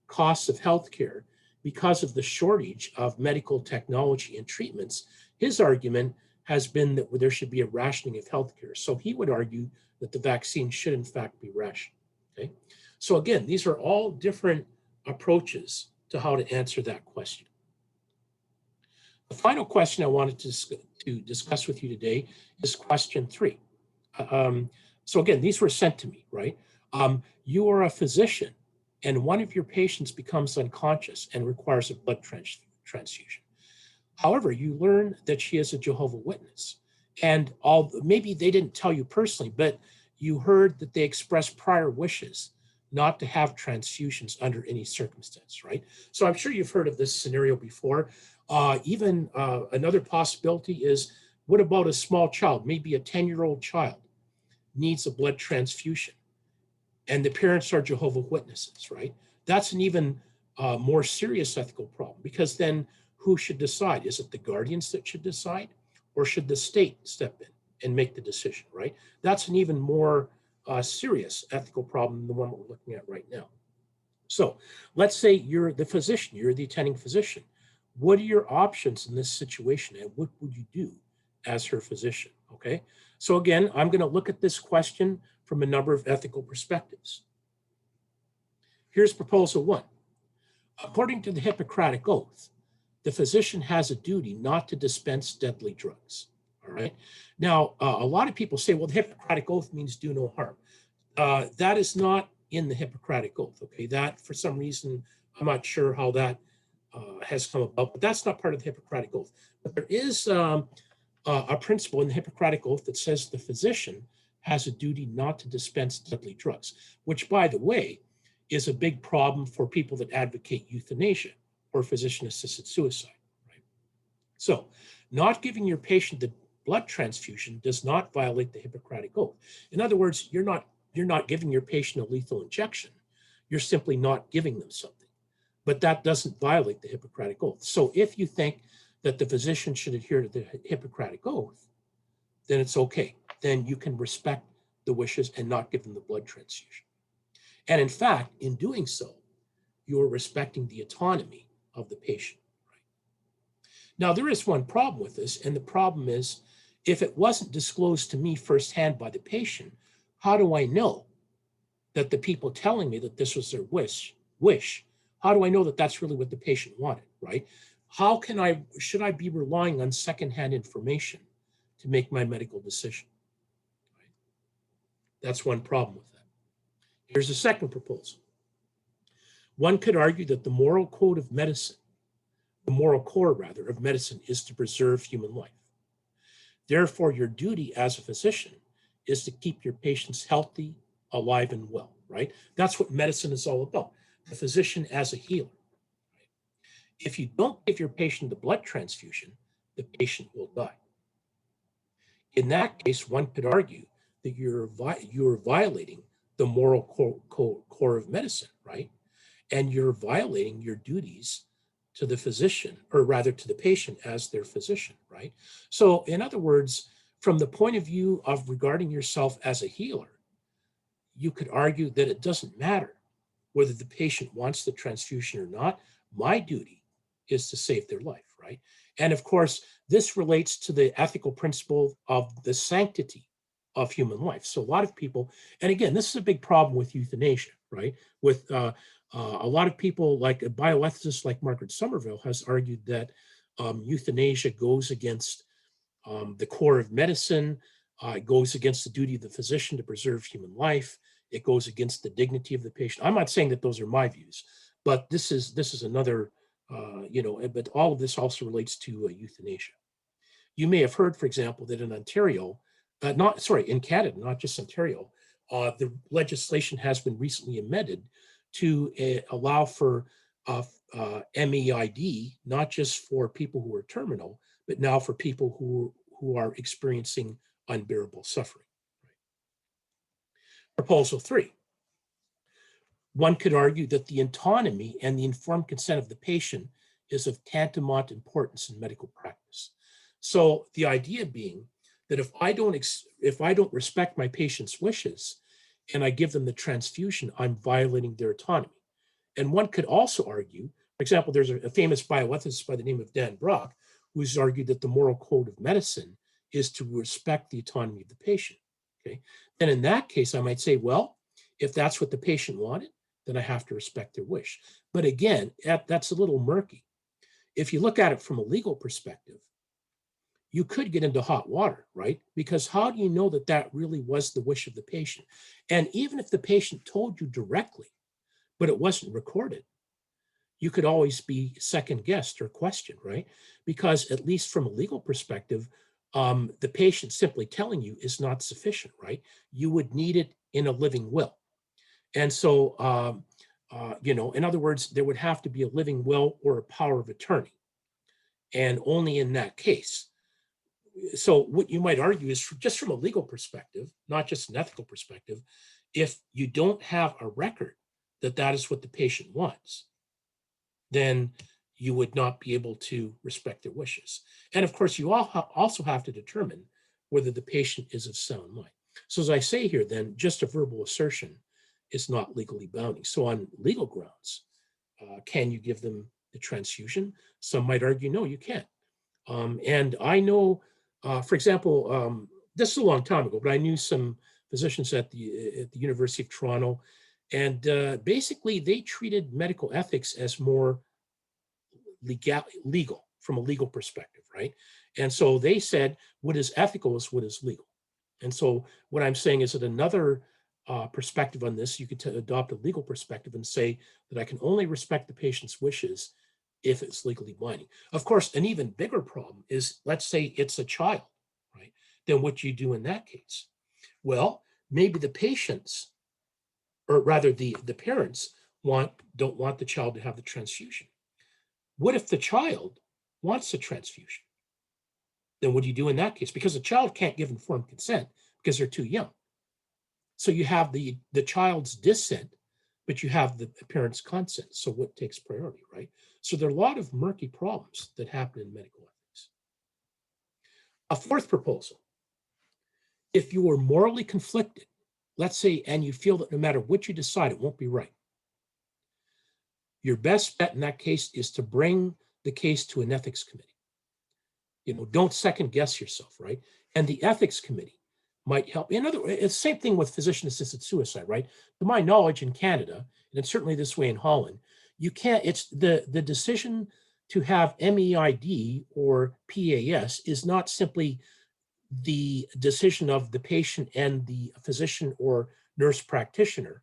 costs of healthcare, because of the shortage of medical technology and treatments, his argument has been that there should be a rationing of healthcare. So he would argue that the vaccine should in fact be rationed, okay? So again, these are all different approaches to how to answer that question. The final question I wanted to discuss with you today is question 3. So again, these were sent to me, right? You are a physician and one of your patients becomes unconscious and requires a blood transfusion. However, you learn that she is a Jehovah's Witness. And maybe they didn't tell you personally, but you heard that they expressed prior wishes not to have transfusions under any circumstance, right? So I'm sure you've heard of this scenario before. Even another possibility is, what about a small child, maybe a 10-year-old child, needs a blood transfusion? and the parents are Jehovah's Witnesses, right? That's an even more serious ethical problem, because then who should decide? Is it the guardians that should decide, or should the state step in and make the decision, right? That's an even more serious ethical problem than the one we're looking at right now. So let's say you're the physician, you're the attending physician. What are your options in this situation, and what would you do as her physician? Okay. So again, I'm going to look at this question from a number of ethical perspectives. Here's proposal one. According to the Hippocratic Oath, the physician has a duty not to dispense deadly drugs. All right. Now, a lot of people say, well, the Hippocratic Oath means do no harm. That is not in the Hippocratic Oath. Okay. That, for some reason, I'm not sure how that has come about, but that's not part of the Hippocratic Oath. But there is a principle in the Hippocratic Oath that says the physician has a duty not to dispense deadly drugs, which, by the way, is a big problem for people that advocate euthanasia or physician-assisted suicide. Right? So, not giving your patient the blood transfusion does not violate the Hippocratic Oath. In other words, you're not giving your patient a lethal injection. You're simply not giving them something. But that doesn't violate the Hippocratic Oath. So if you think that the physician should adhere to the Hippocratic Oath, then it's okay. Then you can respect the wishes and not give them the blood transfusion. And in fact, in doing so, you're respecting the autonomy of the patient. Right? Now, there is one problem with this, and the problem is, if it wasn't disclosed to me firsthand by the patient, how do I know that the people telling me that this was their wish, how do I know that that's really what the patient wanted, right? Should I be relying on secondhand information to make my medical decision? Right? That's one problem with that. Here's a second proposal. One could argue that the moral core of medicine is to preserve human life. Therefore, your duty as a physician is to keep your patients healthy, alive, and well, right? That's what medicine is all about. The physician as a healer. Right? If you don't give your patient the blood transfusion, the patient will die. In that case, one could argue that you're violating the moral core of medicine, right? And you're violating your duties to the physician, or rather to the patient as their physician, right? So in other words, from the point of view of regarding yourself as a healer, you could argue that it doesn't matter whether the patient wants the transfusion or not. My duty is to save their life, right? And of course, this relates to the ethical principle of the sanctity of human life. So a lot of people, and again, this is a big problem with euthanasia, right? With a lot of people, like a bioethicist like Margaret Somerville has argued that euthanasia goes against the core of medicine. It goes against the duty of the physician to preserve human life. It goes against the dignity of the patient. I'm not saying that those are my views, but this is another, but all of this also relates to euthanasia. You may have heard, for example, that in Ontario, in Canada, not just Ontario, the legislation has been recently amended to allow for MEID, not just for people who are terminal, but now for people who are experiencing unbearable suffering. Right? Proposal 3. One could argue that the autonomy and the informed consent of the patient is of tantamount importance in medical practice. So the idea being that if I don't respect my patient's wishes and I give them the transfusion, I'm violating their autonomy. And one could also argue, for example, there's a famous bioethicist by the name of Dan Brock, who's argued that the moral code of medicine is to respect the autonomy of the patient. Okay. And in that case, I might say, well, if that's what the patient wanted, then I have to respect their wish. But again, that's a little murky. If you look at it from a legal perspective, you could get into hot water, right? Because how do you know that that really was the wish of the patient? And even if the patient told you directly, but it wasn't recorded, you could always be second guessed or questioned, right? Because at least from a legal perspective, the patient simply telling you is not sufficient, right? You would need it in a living will. And so, in other words, there would have to be a living will or a power of attorney. And only in that case. So what you might argue is just from a legal perspective, not just an ethical perspective, If you don't have a record that that is what the patient wants, then you would not be able to respect their wishes. And of course, you also have to determine whether the patient is of sound mind. So as I say here, then just a verbal assertion is not legally bounding. So on legal grounds, can you give them the transfusion? Some might argue, no, you can't. And I know, for example, this is a long time ago, but I knew some physicians at the University of Toronto, and basically they treated medical ethics as more legal from a legal perspective, right? And so they said, what is ethical is what is legal. And so what I'm saying is that another perspective on this, you could adopt a legal perspective and say that I can only respect the patient's wishes if it's legally binding. Of course, an even bigger problem is, let's say it's a child, right? Then what do you do in that case? Well, maybe the patients, or rather the parents don't want the child to have the transfusion. What if the child wants a transfusion? Then what do you do in that case? Because the child can't give informed consent because they're too young. So you have the child's dissent, but you have the parent's consent. So what takes priority, right? So there are a lot of murky problems that happen in medical ethics. A fourth proposal: if you are morally conflicted, let's say, and you feel that no matter what you decide, it won't be right, your best bet in that case is to bring the case to an ethics committee. Don't second guess yourself, right? And the ethics committee might help. In other words, it's the same thing with physician-assisted suicide, right? To my knowledge, in Canada, and it's certainly this way in Holland, you can't, it's the decision to have MEID or PAS is not simply the decision of the patient and the physician or nurse practitioner.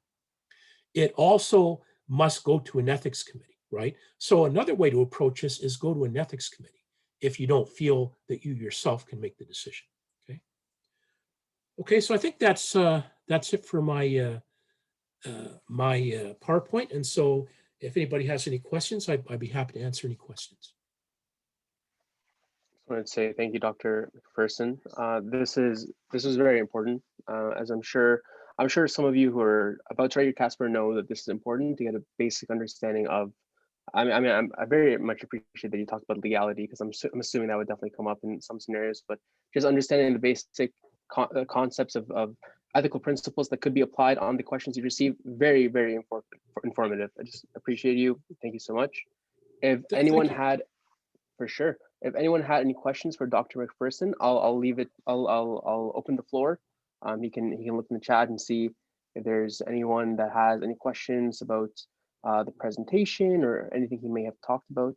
It also must go to an ethics committee, right? So another way to approach this is go to an ethics committee if you don't feel that you yourself can make the decision. Okay. Okay. So I think that's it for my PowerPoint. And so if anybody has any questions, I'd be happy to answer any questions. I want to say thank you, Dr. MacPherson. This is very important, as I'm sure some of you who are about to write your CASPer know that this is important to get a basic understanding of. I very much appreciate that you talked about legality, because I'm assuming that would definitely come up in some scenarios, but just understanding the basic concepts of ethical principles that could be applied on the questions you receive, very, very informative. I just appreciate you. Thank you so much. If anyone had, for sure, if anyone had any questions for Dr. MacPherson, I'll leave it. I'll open the floor. He can look in the chat and see if there's anyone that has any questions about the presentation or anything he may have talked about.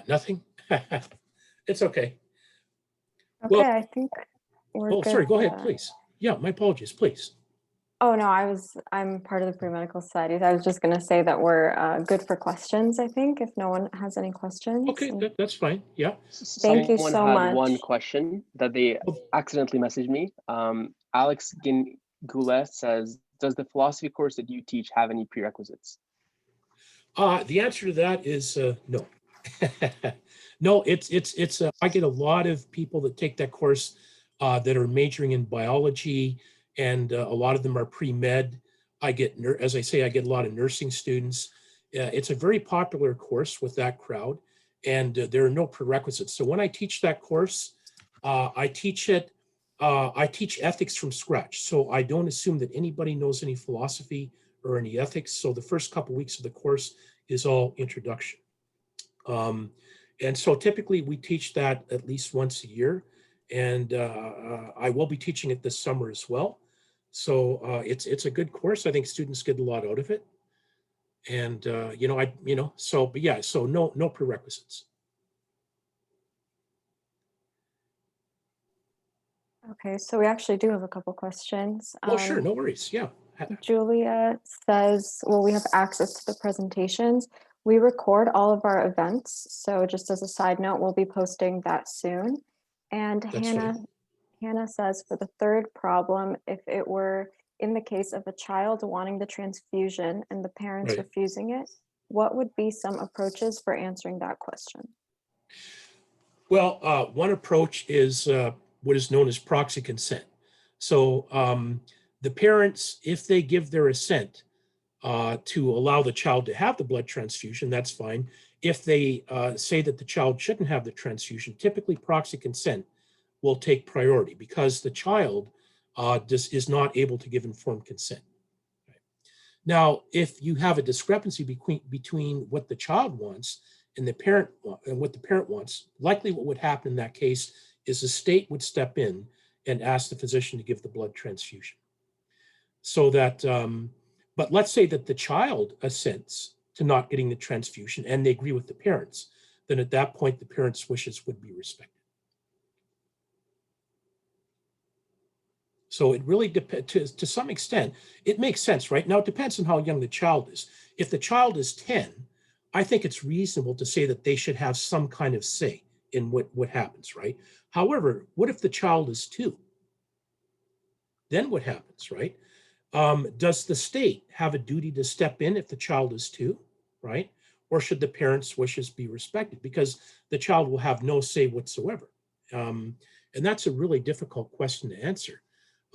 Nothing. It's okay. Okay, Well, I think we're good. Sorry, go ahead, please. Yeah, my apologies, please. Oh, no, I'm part of the pre-medical society. I was just going to say that we're good for questions, I think, if no one has any questions. Okay, that's fine. Yeah. Thank you so much. One question that they accidentally messaged me. Alex Goulet says, does the philosophy course that you teach have any prerequisites? The answer to that is no. No, it's I get a lot of people that take that course that are majoring in biology, and a lot of them are pre-med. As I say, I get a lot of nursing students. It's a very popular course with that crowd, and there are no prerequisites. So when I teach that course, I teach ethics from scratch. So I don't assume that anybody knows any philosophy or any ethics. So the first couple of weeks of the course is all introduction. And so typically we teach that at least once a year, and I will be teaching it this summer as well. So it's a good course. I think students get a lot out of it. And so no prerequisites. Okay, so we actually do have a couple questions. Oh, sure, no worries. Yeah. Julia says, well, we have access to the presentations. We record all of our events. So just as a side note, we'll be posting that soon. And Hannah says, for the third problem, if it were in the case of a child wanting the transfusion and the parents Right. refusing it, what would be some approaches for answering that question? Well, one approach is what is known as proxy consent. So the parents, if they give their assent to allow the child to have the blood transfusion, that's fine. If they say that the child shouldn't have the transfusion, typically proxy consent will take priority because the child is not able to give informed consent. Now, if you have a discrepancy between what the child wants and what the parent wants, likely what would happen in that case is the state would step in and ask the physician to give the blood transfusion. So that, but let's say that the child assents to not getting the transfusion and they agree with the parents, then at that point the parents' wishes would be respected. So it really depends, to some extent, it makes sense, right? Now, it depends on how young the child is. If the child is 10, I think it's reasonable to say that they should have some kind of say in what happens, right? However, what if the child is 2? Then what happens, right? Does the state have a duty to step in if the child is 2, right? Or should the parents' wishes be respected? Because the child will have no say whatsoever. And that's a really difficult question to answer.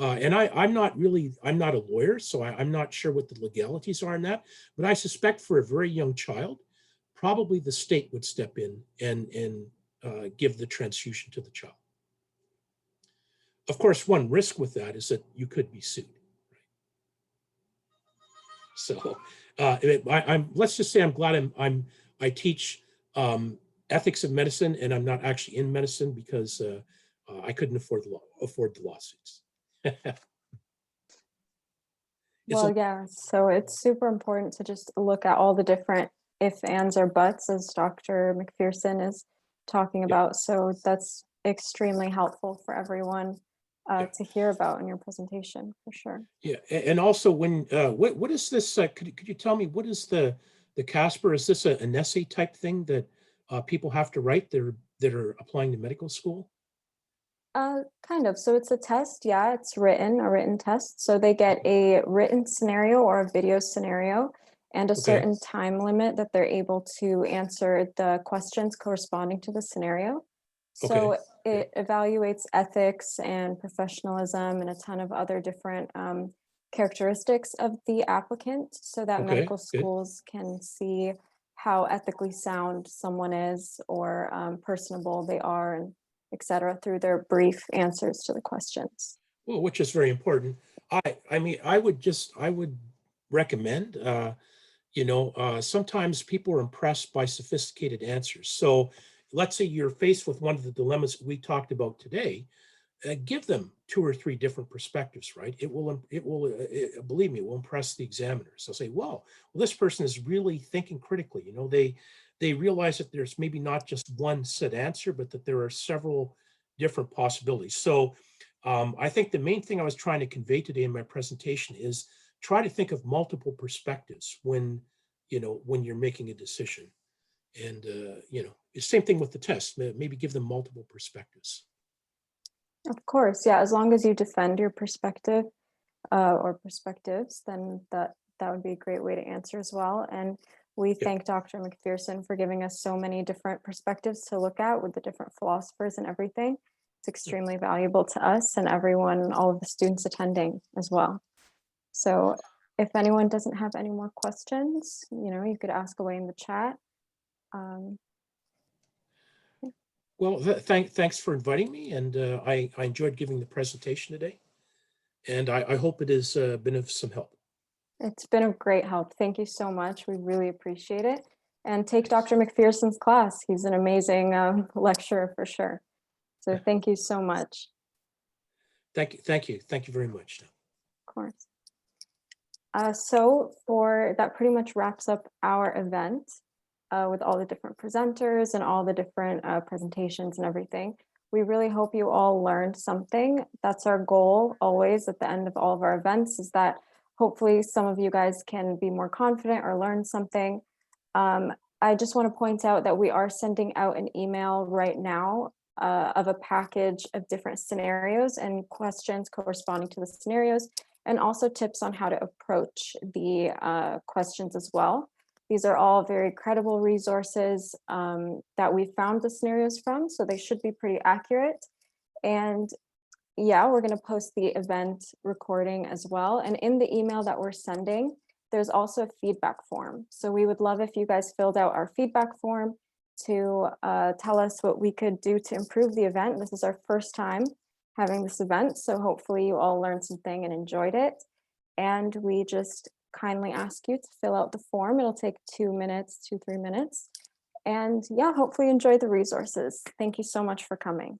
And I'm not a lawyer, so I'm not sure what the legalities are in that. But I suspect for a very young child, probably the state would step in and give the transfusion to the child. Of course, one risk with that is that you could be sued. So let's just say I'm glad I teach ethics of medicine, and I'm not actually in medicine because I couldn't afford the lawsuits. Well, yeah, so it's super important to just look at all the different if, ands, or buts, as Dr. MacPherson is talking about. So that's extremely helpful for everyone to hear about in your presentation, for sure. Yeah, and also when what is this? Could you tell me what is the CASPer? Is this an essay type thing that people have to write that are applying to medical school? Kind of. So it's a test. Yeah, it's a written test. So they get a written scenario or a video scenario and a certain time limit that they're able to answer the questions corresponding to the scenario. So it evaluates ethics and professionalism and a ton of other different characteristics of the applicant so that medical schools can see how ethically sound someone is or personable they are, and et cetera, through their brief answers to the questions. Well, which is very important. I mean, I would recommend, sometimes people are impressed by sophisticated answers. So let's say you're faced with one of the dilemmas we talked about today, give them 2 or 3 different perspectives, right? It will, believe me, it will impress the examiners. They'll say, well, this person is really thinking critically. They realize that there's maybe not just one set answer, but that there are several different possibilities. So I think the main thing I was trying to convey today in my presentation is try to think of multiple perspectives when you're making a decision. And, the same thing with the test, maybe give them multiple perspectives. Of course, yeah, as long as you defend your perspective or perspectives, then that would be a great way to answer as well. And we thank Dr. MacPherson for giving us so many different perspectives to look at with the different philosophers and everything. It's extremely valuable to us and everyone, all of the students attending as well. So if anyone doesn't have any more questions, you could ask away in the chat. Well, thanks for inviting me, and I enjoyed giving the presentation today, and I hope it has been of some help. It's been of great help. Thank you so much. We really appreciate it. And take Dr. MacPherson's class. He's an amazing lecturer for sure. So thank you so much. Thank you very much. Of course. So that pretty much wraps up our event with all the different presenters and all the different presentations and everything. We really hope you all learned something. That's our goal always at the end of all of our events, is that hopefully some of you guys can be more confident or learn something. I just want to point out that we are sending out an email right now of a package of different scenarios and questions corresponding to the scenarios. and also tips on how to approach the questions as well. These are all very credible resources that we found the scenarios from, so they should be pretty accurate. And yeah, we're going to post the event recording as well. And in the email that we're sending, there's also a feedback form. So we would love if you guys filled out our feedback form to tell us what we could do to improve the event. This is our first time having this event, so hopefully you all learned something and enjoyed it. And we just kindly ask you to fill out the form. It'll take 2 minutes, 2-3 minutes. And yeah, hopefully enjoy the resources. Thank you so much for coming.